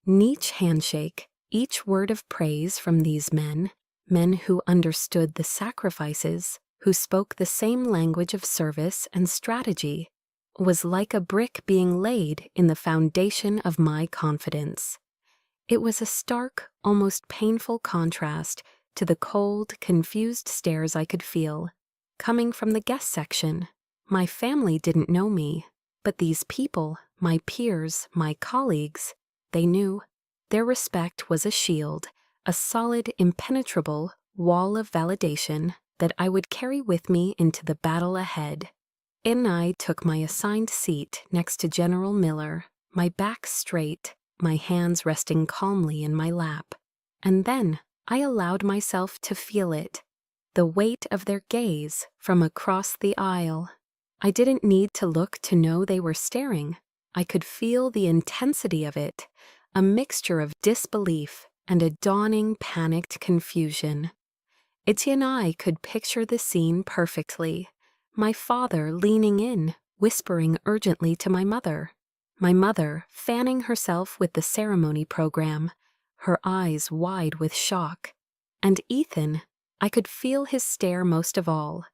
Each handshake, each word of praise from these men who understood the sacrifices, who spoke the same language of service and strategy, was like a brick being laid in the foundation of my confidence. It was a stark, almost painful contrast to the cold, confused stares I could feel, coming from the guest section. My family didn't know me. But these people, my peers, my colleagues, they knew. Their respect was a shield, a solid, impenetrable wall of validation that I would carry with me into the battle ahead. I took my assigned seat next to General Miller, my back straight, my hands resting calmly in my lap. And then I allowed myself to feel it, the weight of their gaze from across the aisle. I didn't need to look to know they were staring. I could feel the intensity of it, a mixture of disbelief and a dawning panicked confusion. Etienne and I could picture the scene perfectly. My father leaning in, whispering urgently to my mother fanning herself with the ceremony program, her eyes wide with shock. And Ethan, I could feel his stare most of all.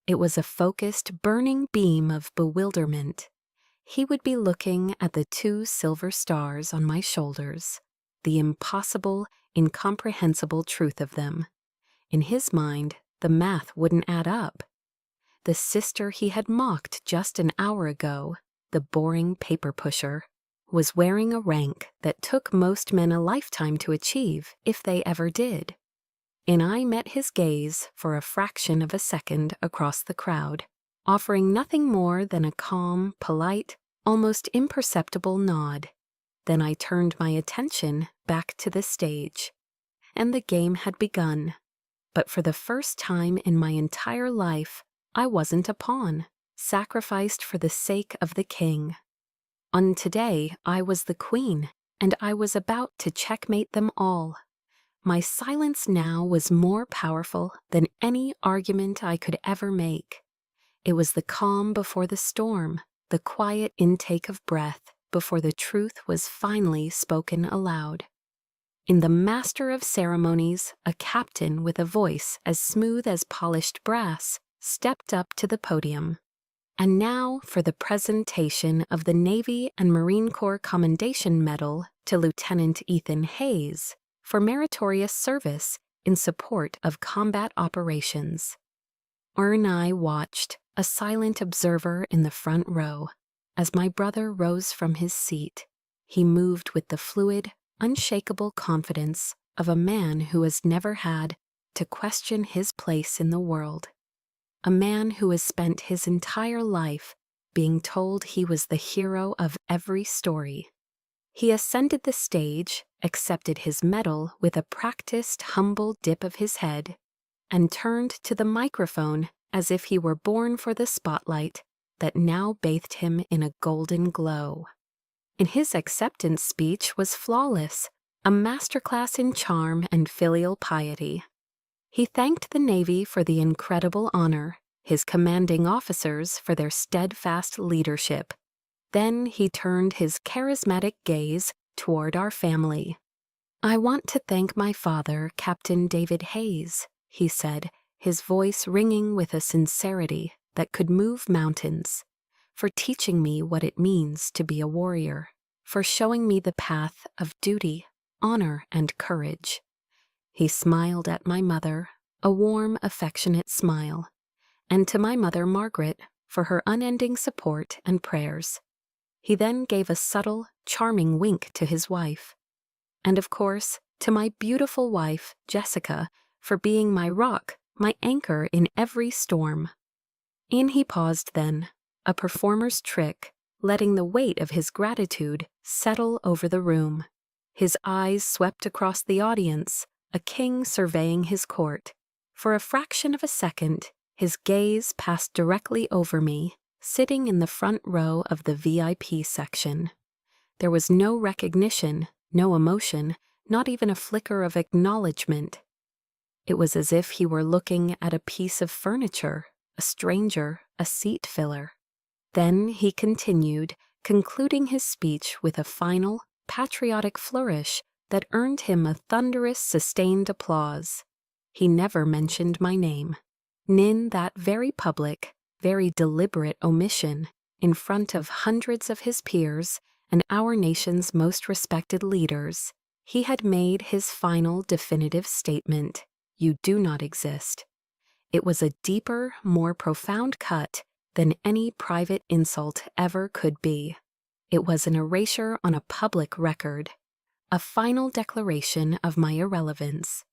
It was a focused, burning beam of bewilderment. He would be looking at the 2 silver stars on my shoulders, the impossible, incomprehensible truth of them. In his mind, the math wouldn't add up. The sister he had mocked just an hour ago, the boring paper pusher, was wearing a rank that took most men a lifetime to achieve, if they ever did. And I met his gaze for a fraction of a second across the crowd, offering nothing more than a calm, polite, almost imperceptible nod. Then I turned my attention back to the stage. And the game had begun. But for the first time in my entire life, I wasn't a pawn, sacrificed for the sake of the king. On today, I was the queen, and I was about to checkmate them all. My silence now was more powerful than any argument I could ever make. It was the calm before the storm, the quiet intake of breath before the truth was finally spoken aloud. In the master of ceremonies, a captain with a voice as smooth as polished brass stepped up to the podium. And now for the presentation of the Navy and Marine Corps Commendation Medal to Lieutenant Ethan Hayes for meritorious service in support of combat operations. And I watched, a silent observer in the front row, as my brother rose from his seat. He moved with the fluid, unshakable confidence of a man who has never had to question his place in the world. A man who has spent his entire life being told he was the hero of every story. He ascended the stage, accepted his medal with a practiced, humble dip of his head, and turned to the microphone as if he were born for the spotlight that now bathed him in a golden glow. And his acceptance speech was flawless, a masterclass in charm and filial piety. He thanked the Navy for the incredible honor, his commanding officers for their steadfast leadership. Then he turned his charismatic gaze toward our family. "I want to thank my father, Captain David Hayes," he said, his voice ringing with a sincerity that could move mountains, "for teaching me what it means to be a warrior, for showing me the path of duty, honor, and courage." He smiled at my mother, a warm, affectionate smile, and to my mother Margaret for her unending support and prayers. He then gave a subtle, charming wink to his wife. And of course, to my beautiful wife, Jessica, for being my rock, my anchor in every storm. And he paused then, a performer's trick, letting the weight of his gratitude settle over the room. His eyes swept across the audience, a king surveying his court. For a fraction of a second, his gaze passed directly over me, sitting in the front row of the VIP section. There was no recognition, no emotion, not even a flicker of acknowledgement. It was as if he were looking at a piece of furniture, a stranger, a seat filler. Then he continued, concluding his speech with a final, patriotic flourish that earned him a thunderous, sustained applause. He never mentioned my name. In that very public, very deliberate omission, in front of hundreds of his peers and our nation's most respected leaders, he had made his final definitive statement: "You do not exist." It was a deeper, more profound cut than any private insult ever could be. It was an erasure on a public record, a final declaration of my irrelevance.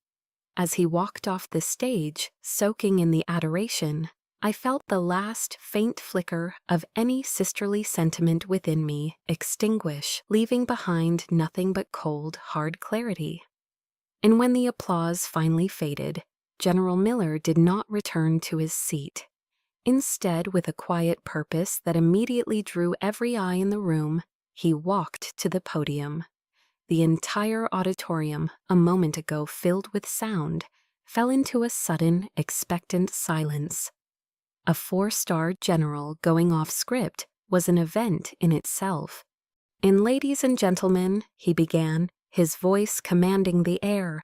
As he walked off the stage, soaking in the adoration, I felt the last faint flicker of any sisterly sentiment within me extinguish, leaving behind nothing but cold, hard clarity. And when the applause finally faded, General Miller did not return to his seat. Instead, with a quiet purpose that immediately drew every eye in the room, he walked to the podium. The entire auditorium, a moment ago filled with sound, fell into a sudden, expectant silence. A 4-star general going off script was an event in itself. "And ladies and gentlemen," he began, his voice commanding the air,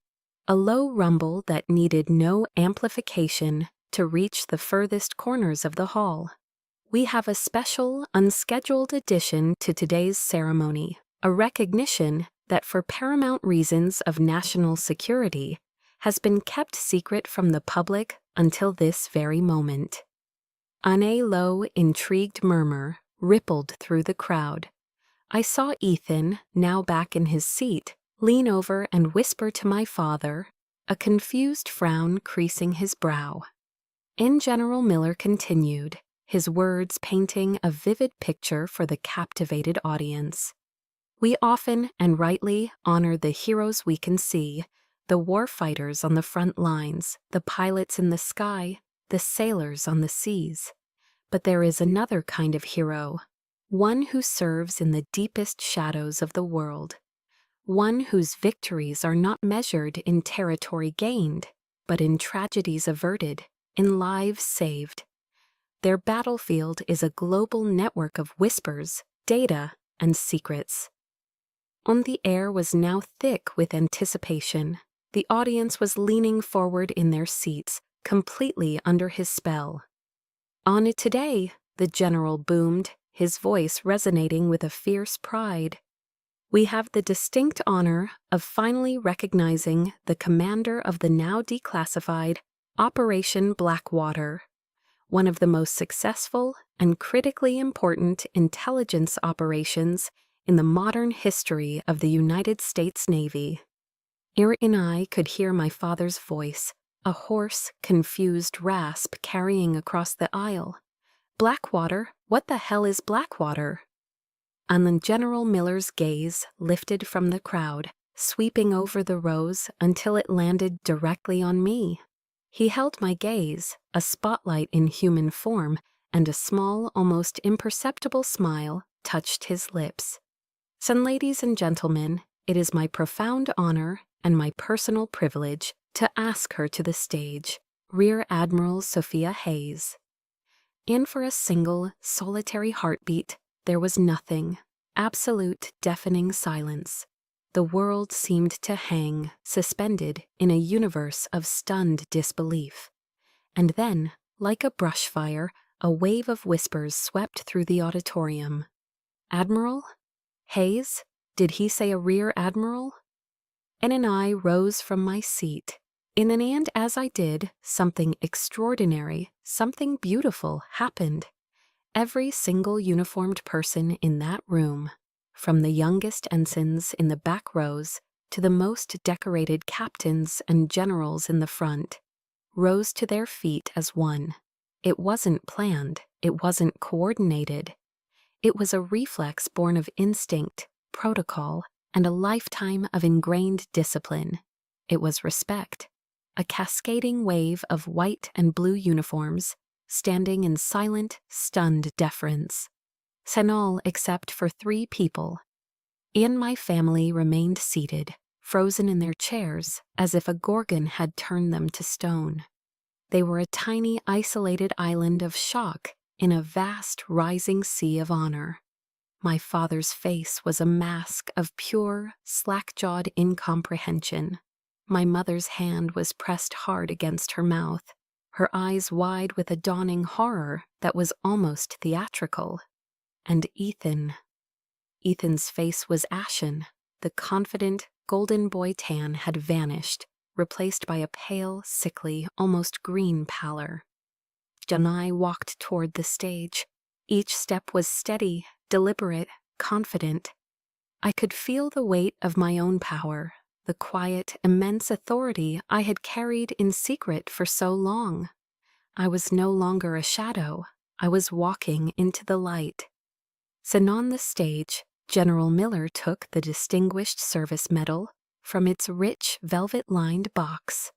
a low rumble that needed no amplification to reach the furthest corners of the hall. "We have a special, unscheduled addition to today's ceremony, a recognition that for paramount reasons of national security has been kept secret from the public until this very moment." A low, intrigued murmur rippled through the crowd. I saw Ethan, now back in his seat, lean over and whisper to my father, a confused frown creasing his brow. And General Miller continued, his words painting a vivid picture for the captivated audience. "We often and rightly honor the heroes we can see, the war fighters on the front lines, the pilots in the sky, the sailors on the seas. But there is another kind of hero, one who serves in the deepest shadows of the world, one whose victories are not measured in territory gained, but in tragedies averted, in lives saved. Their battlefield is a global network of whispers, data, and secrets." On the air was now thick with anticipation. The audience was leaning forward in their seats, completely under his spell. "On it today," the general boomed, his voice resonating with a fierce pride. "We have the distinct honor of finally recognizing the commander of the now declassified Operation Blackwater, one of the most successful and critically important intelligence operations in the modern history of the United States Navy." Eric and I could hear my father's voice, a hoarse, confused rasp carrying across the aisle. "Blackwater? What the hell is Blackwater?" And then General Miller's gaze lifted from the crowd, sweeping over the rows until it landed directly on me. He held my gaze, a spotlight in human form, and a small, almost imperceptible smile touched his lips. "So, ladies and gentlemen, it is my profound honor and my personal privilege to ask her to the stage, Rear Admiral Sophia Hayes." And for a single, solitary heartbeat, there was nothing, absolute, deafening silence. The world seemed to hang, suspended in a universe of stunned disbelief. And then, like a brush fire, a wave of whispers swept through the auditorium. "Admiral? Hayes? Did he say a rear admiral?" And I rose from my seat. And as I did, something extraordinary, something beautiful happened. Every single uniformed person in that room, from the youngest ensigns in the back rows to the most decorated captains and generals in the front, rose to their feet as one. It wasn't planned, it wasn't coordinated. It was a reflex born of instinct, protocol, and a lifetime of ingrained discipline. It was respect, a cascading wave of white and blue uniforms, standing in silent, stunned deference. All except for 3 people. And my family remained seated, frozen in their chairs, as if a Gorgon had turned them to stone. They were a tiny, isolated island of shock in a vast, rising sea of honor. My father's face was a mask of pure, slack-jawed incomprehension. My mother's hand was pressed hard against her mouth, her eyes wide with a dawning horror that was almost theatrical. And Ethan's face was ashen. The confident, golden boy tan had vanished, replaced by a pale, sickly, almost green pallor. and I walked toward the stage. Each step was steady, deliberate, confident. I could feel the weight of my own power, the quiet, immense authority I had carried in secret for so long. I was no longer a shadow. I was walking into the light. And on the stage, General Miller took the Distinguished Service Medal from its rich, velvet-lined box.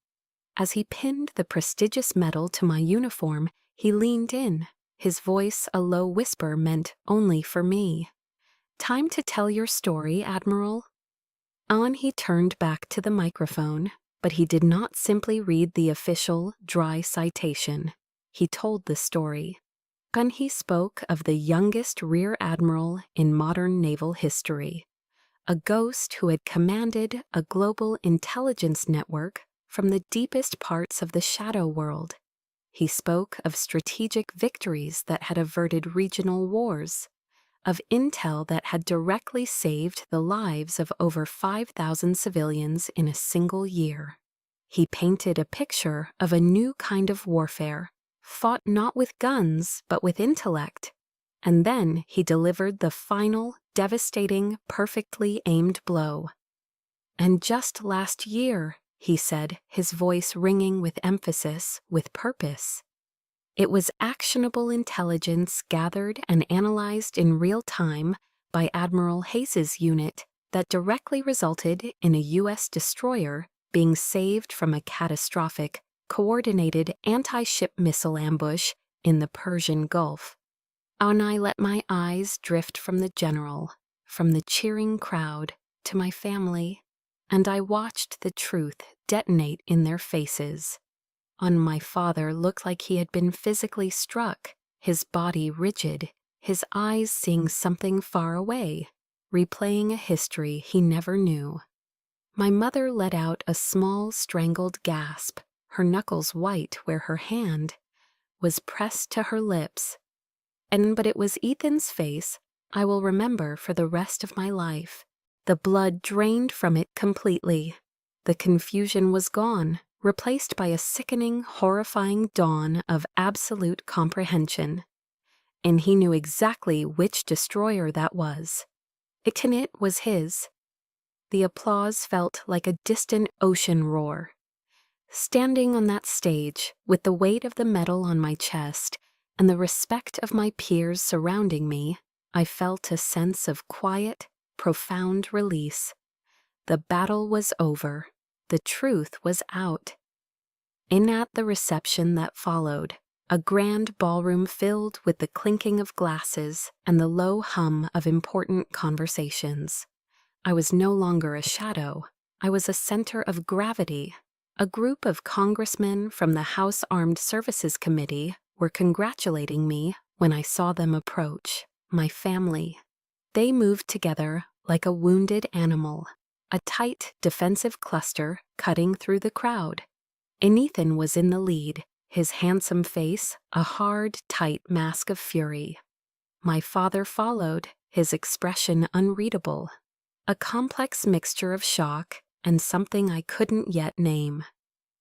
As he pinned the prestigious medal to my uniform, he leaned in, his voice a low whisper meant only for me. "Time to tell your story, Admiral." On he turned back to the microphone, but he did not simply read the official, dry citation. He told the story. And he spoke of the youngest rear admiral in modern naval history, a ghost who had commanded a global intelligence network from the deepest parts of the shadow world. He spoke of strategic victories that had averted regional wars, of intel that had directly saved the lives of over 5,000 civilians in a single year. He painted a picture of a new kind of warfare, fought not with guns but with intellect. And then he delivered the final, devastating, perfectly aimed blow. "And just last year," he said, his voice ringing with emphasis, with purpose. "It was actionable intelligence gathered and analyzed in real time by Admiral Hayes's unit that directly resulted in a U.S. destroyer being saved from a catastrophic, coordinated anti-ship missile ambush in the Persian Gulf." And I let my eyes drift from the general, from the cheering crowd, to my family, and I watched the truth detonate in their faces. My father looked like he had been physically struck, his body rigid, his eyes seeing something far away, replaying a history he never knew. My mother let out a small, strangled gasp, her knuckles white where her hand was pressed to her lips. But it was Ethan's face I will remember for the rest of my life. The blood drained from it completely. The confusion was gone, replaced by a sickening, horrifying dawn of absolute comprehension. And he knew exactly which destroyer that was. It was his. The applause felt like a distant ocean roar. Standing on that stage, with the weight of the medal on my chest and the respect of my peers surrounding me, I felt a sense of quiet, profound release. The battle was over. The truth was out. At the reception that followed, a grand ballroom filled with the clinking of glasses and the low hum of important conversations. I was no longer a shadow. I was a center of gravity. A group of congressmen from the House Armed Services Committee were congratulating me when I saw them approach, my family. They moved together like a wounded animal, a tight, defensive cluster cutting through the crowd. Ethan was in the lead, his handsome face a hard, tight mask of fury. My father followed, his expression unreadable, a complex mixture of shock and something I couldn't yet name.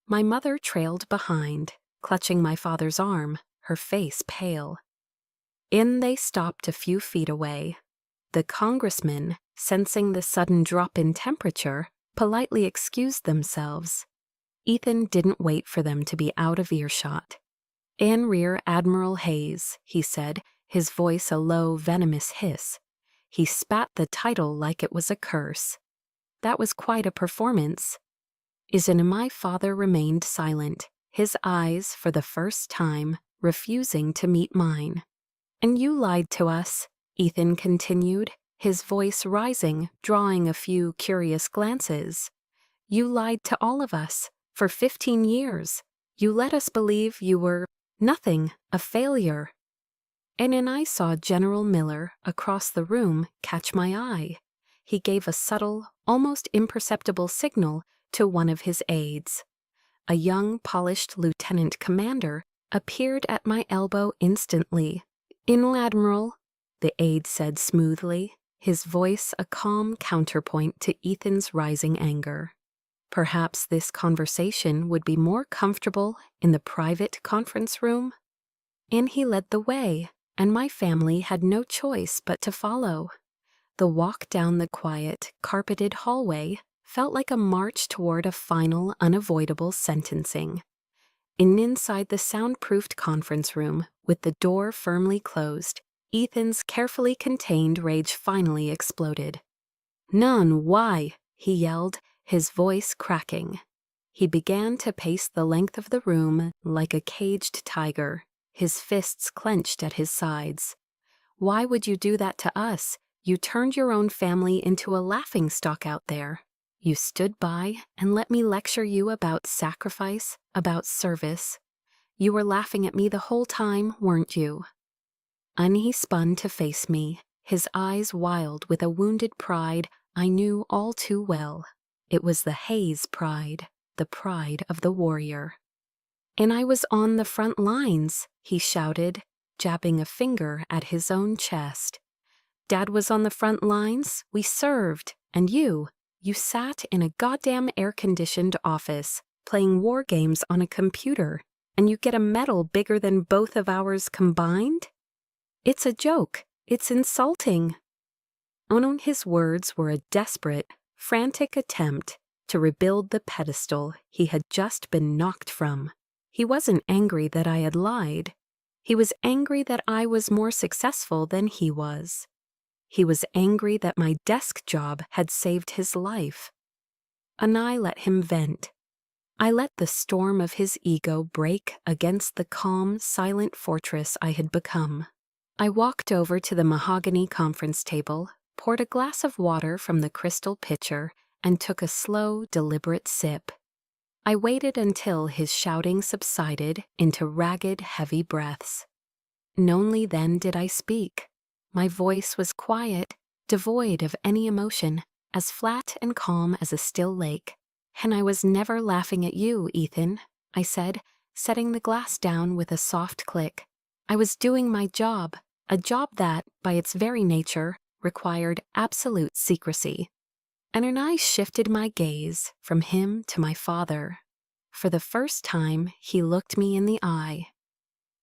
My mother trailed behind, clutching my father's arm, her face pale. They stopped a few feet away. The congressmen, sensing the sudden drop in temperature, politely excused themselves. Ethan didn't wait for them to be out of earshot. "Rear Admiral Hayes," he said, his voice a low, venomous hiss. He spat the title like it was a curse. That was quite a performance. My father remained silent, his eyes, for the first time, refusing to meet mine. "And you lied to us," Ethan continued, his voice rising, drawing a few curious glances. "You lied to all of us, for 15 years. You let us believe you were nothing, a failure." Then I saw General Miller across the room catch my eye. He gave a subtle, almost imperceptible signal to one of his aides. A young, polished lieutenant commander appeared at my elbow instantly. "Admiral," the aide said smoothly, his voice a calm counterpoint to Ethan's rising anger. Perhaps this conversation would be more comfortable in the private conference room? And he led the way, and my family had no choice but to follow. The walk down the quiet, carpeted hallway felt like a march toward a final, unavoidable sentencing. And inside the soundproofed conference room, with the door firmly closed, Ethan's carefully contained rage finally exploded. "None, why?" he yelled, his voice cracking. He began to pace the length of the room like a caged tiger, his fists clenched at his sides. "Why would you do that to us? You turned your own family into a laughingstock out there. You stood by and let me lecture you about sacrifice, about service. You were laughing at me the whole time, weren't you?" And he spun to face me, his eyes wild with a wounded pride I knew all too well. It was the Hayes pride, the pride of the warrior. "And I was on the front lines," he shouted, jabbing a finger at his own chest. "Dad was on the front lines, we served, and you sat in a goddamn air-conditioned office, playing war games on a computer, and you get a medal bigger than both of ours combined? It's a joke. It's insulting." His words were a desperate, frantic attempt to rebuild the pedestal he had just been knocked from. He wasn't angry that I had lied. He was angry that I was more successful than he was. He was angry that my desk job had saved his life. And I let him vent. I let the storm of his ego break against the calm, silent fortress I had become. I walked over to the mahogany conference table, poured a glass of water from the crystal pitcher, and took a slow, deliberate sip. I waited until his shouting subsided into ragged, heavy breaths. And only then did I speak. My voice was quiet, devoid of any emotion, as flat and calm as a still lake. "And I was never laughing at you, Ethan," I said, setting the glass down with a soft click. "I was doing my job, a job that, by its very nature, required absolute secrecy." And I shifted my gaze from him to my father. For the first time, he looked me in the eye.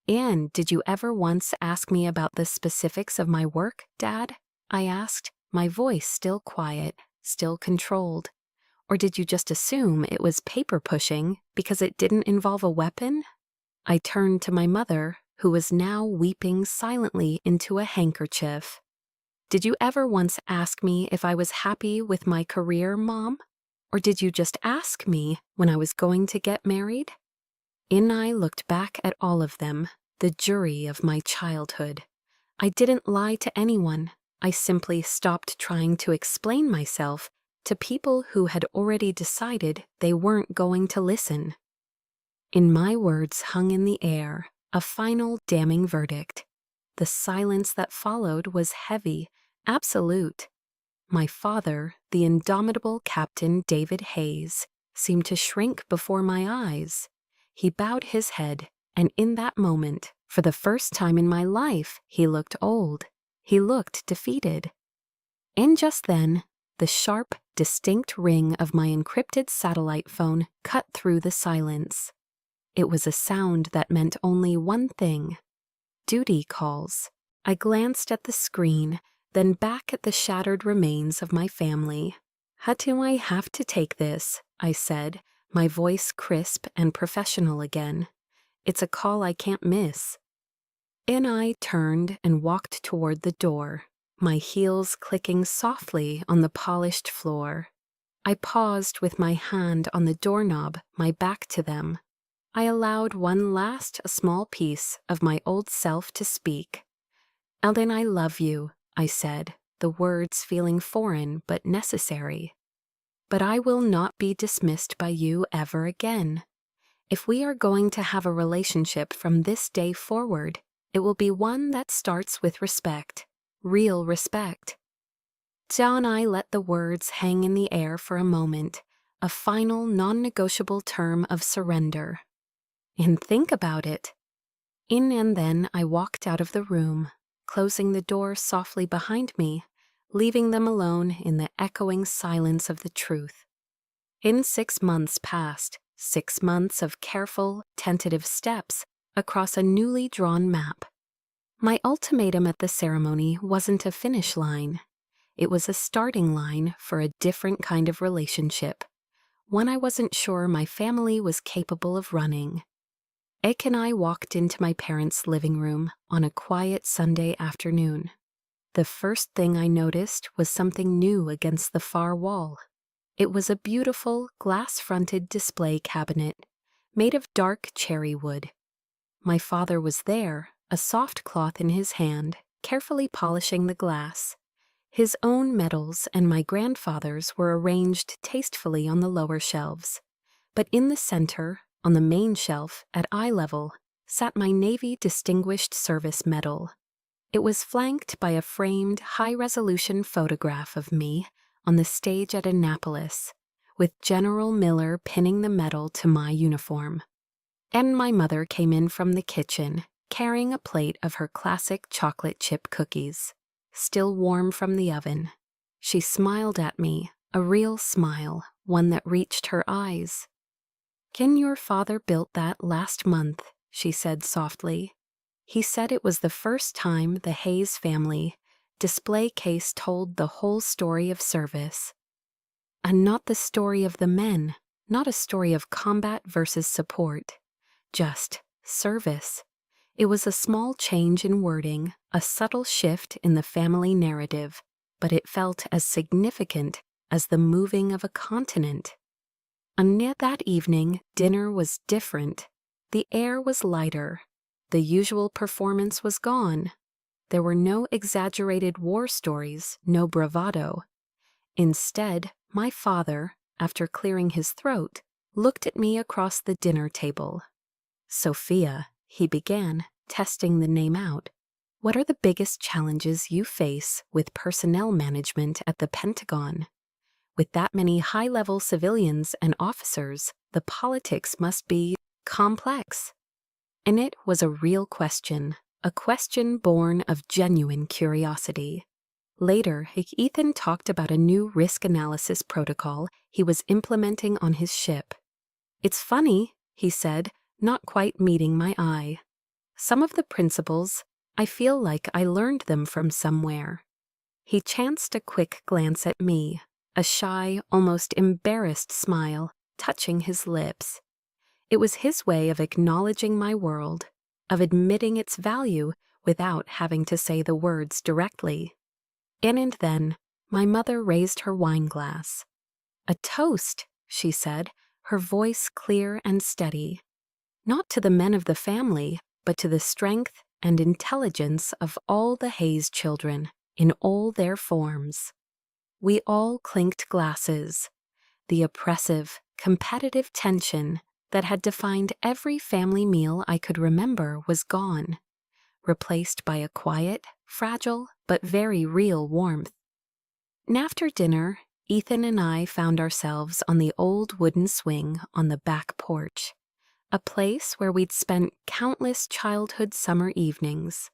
"And did you ever once ask me about the specifics of my work, Dad?" I asked, my voice still quiet, still controlled. "Or did you just assume it was paper pushing because it didn't involve a weapon?" I turned to my mother, who was now weeping silently into a handkerchief. "Did you ever once ask me if I was happy with my career, Mom? Or did you just ask me when I was going to get married?" And I looked back at all of them, the jury of my childhood. I didn't lie to anyone. I simply stopped trying to explain myself to people who had already decided they weren't going to listen. And my words hung in the air, a final damning verdict. The silence that followed was heavy, absolute. My father, the indomitable Captain David Hayes, seemed to shrink before my eyes. He bowed his head, and in that moment, for the first time in my life, he looked old. He looked defeated. And just then, the sharp, distinct ring of my encrypted satellite phone cut through the silence. It was a sound that meant only one thing: duty calls. I glanced at the screen, then back at the shattered remains of my family. "How do I have to take this?" I said, my voice crisp and professional again. "It's a call I can't miss." And I turned and walked toward the door, my heels clicking softly on the polished floor. I paused with my hand on the doorknob, my back to them. I allowed one last small piece of my old self to speak. "Eldon, I love you," I said, the words feeling foreign but necessary. "But I will not be dismissed by you ever again. If we are going to have a relationship from this day forward, it will be one that starts with respect, real respect." John and I let the words hang in the air for a moment, a final non-negotiable term of surrender. And think about it. And then I walked out of the room, closing the door softly behind me, leaving them alone in the echoing silence of the truth. 6 months passed, 6 months of careful, tentative steps, across a newly drawn map. My ultimatum at the ceremony wasn't a finish line. It was a starting line for a different kind of relationship, one I wasn't sure my family was capable of running. Ek and I walked into my parents' living room on a quiet Sunday afternoon. The first thing I noticed was something new against the far wall. It was a beautiful, glass-fronted display cabinet made of dark cherry wood. My father was there, a soft cloth in his hand, carefully polishing the glass. His own medals and my grandfather's were arranged tastefully on the lower shelves. But in the center, on the main shelf, at eye level, sat my Navy Distinguished Service Medal. It was flanked by a framed, high-resolution photograph of me on the stage at Annapolis, with General Miller pinning the medal to my uniform. And my mother came in from the kitchen, carrying a plate of her classic chocolate chip cookies, still warm from the oven. She smiled at me, a real smile, one that reached her eyes. "Ken, your father built that last month," she said softly. "He said it was the first time the Hayes family display case told the whole story of service. And not the story of the men, not a story of combat versus support. Just service." It was a small change in wording, a subtle shift in the family narrative, but it felt as significant as the moving of a continent. And yet that evening, dinner was different. The air was lighter. The usual performance was gone. There were no exaggerated war stories, no bravado. Instead, my father, after clearing his throat, looked at me across the dinner table. "Sophia," he began, testing the name out, "what are the biggest challenges you face with personnel management at the Pentagon? With that many high-level civilians and officers, the politics must be complex." And it was a real question, a question born of genuine curiosity. Later, Ethan talked about a new risk analysis protocol he was implementing on his ship. "It's funny," he said, not quite meeting my eye. "Some of the principles, I feel like I learned them from somewhere." He chanced a quick glance at me, a shy, almost embarrassed smile touching his lips. It was his way of acknowledging my world, of admitting its value without having to say the words directly. And then, my mother raised her wine glass. "A toast," she said, her voice clear and steady. "Not to the men of the family, but to the strength and intelligence of all the Hayes children, in all their forms." We all clinked glasses. The oppressive, competitive tension that had defined every family meal I could remember was gone, replaced by a quiet, fragile, but very real warmth. And after dinner, Ethan and I found ourselves on the old wooden swing on the back porch, a place where we'd spent countless childhood summer evenings.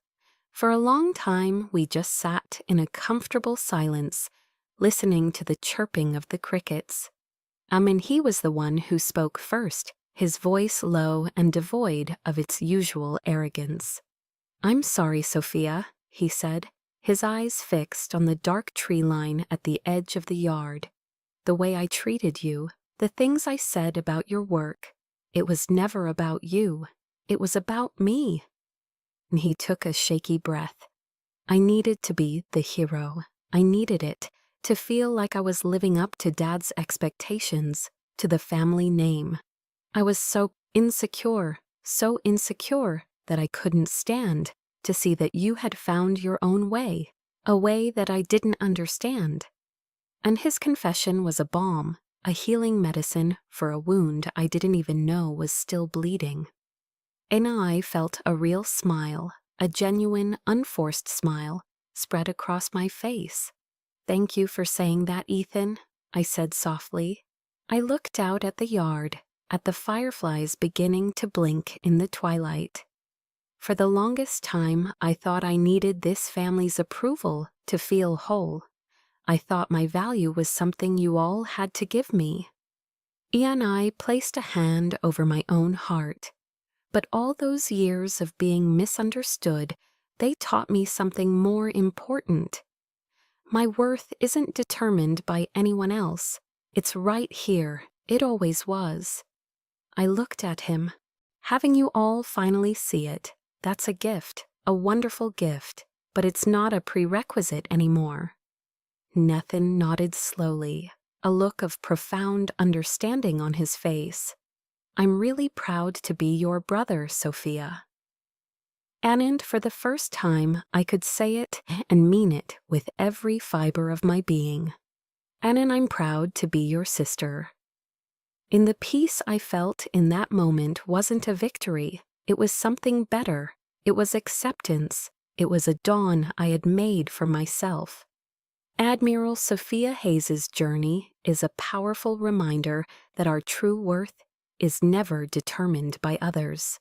For a long time, we just sat in a comfortable silence, listening to the chirping of the crickets. And he was the one who spoke first, his voice low and devoid of its usual arrogance. "I'm sorry, Sophia," he said, his eyes fixed on the dark tree line at the edge of the yard. "The way I treated you, the things I said about your work, it was never about you. It was about me." And he took a shaky breath. I needed to be the hero. I needed it, to feel like I was living up to Dad's expectations, to the family name. I was so insecure that I couldn't stand to see that you had found your own way, a way that I didn't understand. And his confession was a balm, a healing medicine for a wound I didn't even know was still bleeding. And I felt a real smile, a genuine, unforced smile, spread across my face. "Thank you for saying that, Ethan," I said softly. I looked out at the yard, at the fireflies beginning to blink in the twilight. For the longest time, I thought I needed this family's approval to feel whole. I thought my value was something you all had to give me. And I placed a hand over my own heart. But all those years of being misunderstood, they taught me something more important. My worth isn't determined by anyone else. It's right here. It always was. I looked at him. Having you all finally see it, that's a gift, a wonderful gift, but it's not a prerequisite anymore. Nathan nodded slowly, a look of profound understanding on his face. I'm really proud to be your brother, Sophia. And for the first time, I could say it and mean it with every fiber of my being. Annan, I'm proud to be your sister. In the peace I felt in that moment wasn't a victory. It was something better. It was acceptance. It was a dawn I had made for myself. Admiral Sophia Hayes's journey is a powerful reminder that our true worth is never determined by others.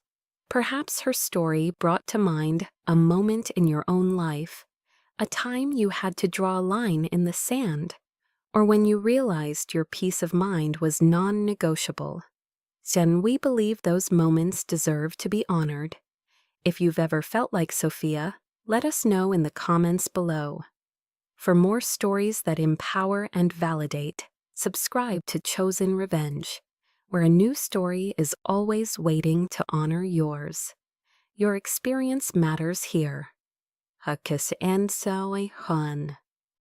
Perhaps her story brought to mind a moment in your own life, a time you had to draw a line in the sand, or when you realized your peace of mind was non-negotiable. Then we believe those moments deserve to be honored. If you've ever felt like Sophia, let us know in the comments below. For more stories that empower and validate, subscribe to Chosen Revenge, where a new story is always waiting to honor yours. Your experience matters here. Hakis Ansoi Han.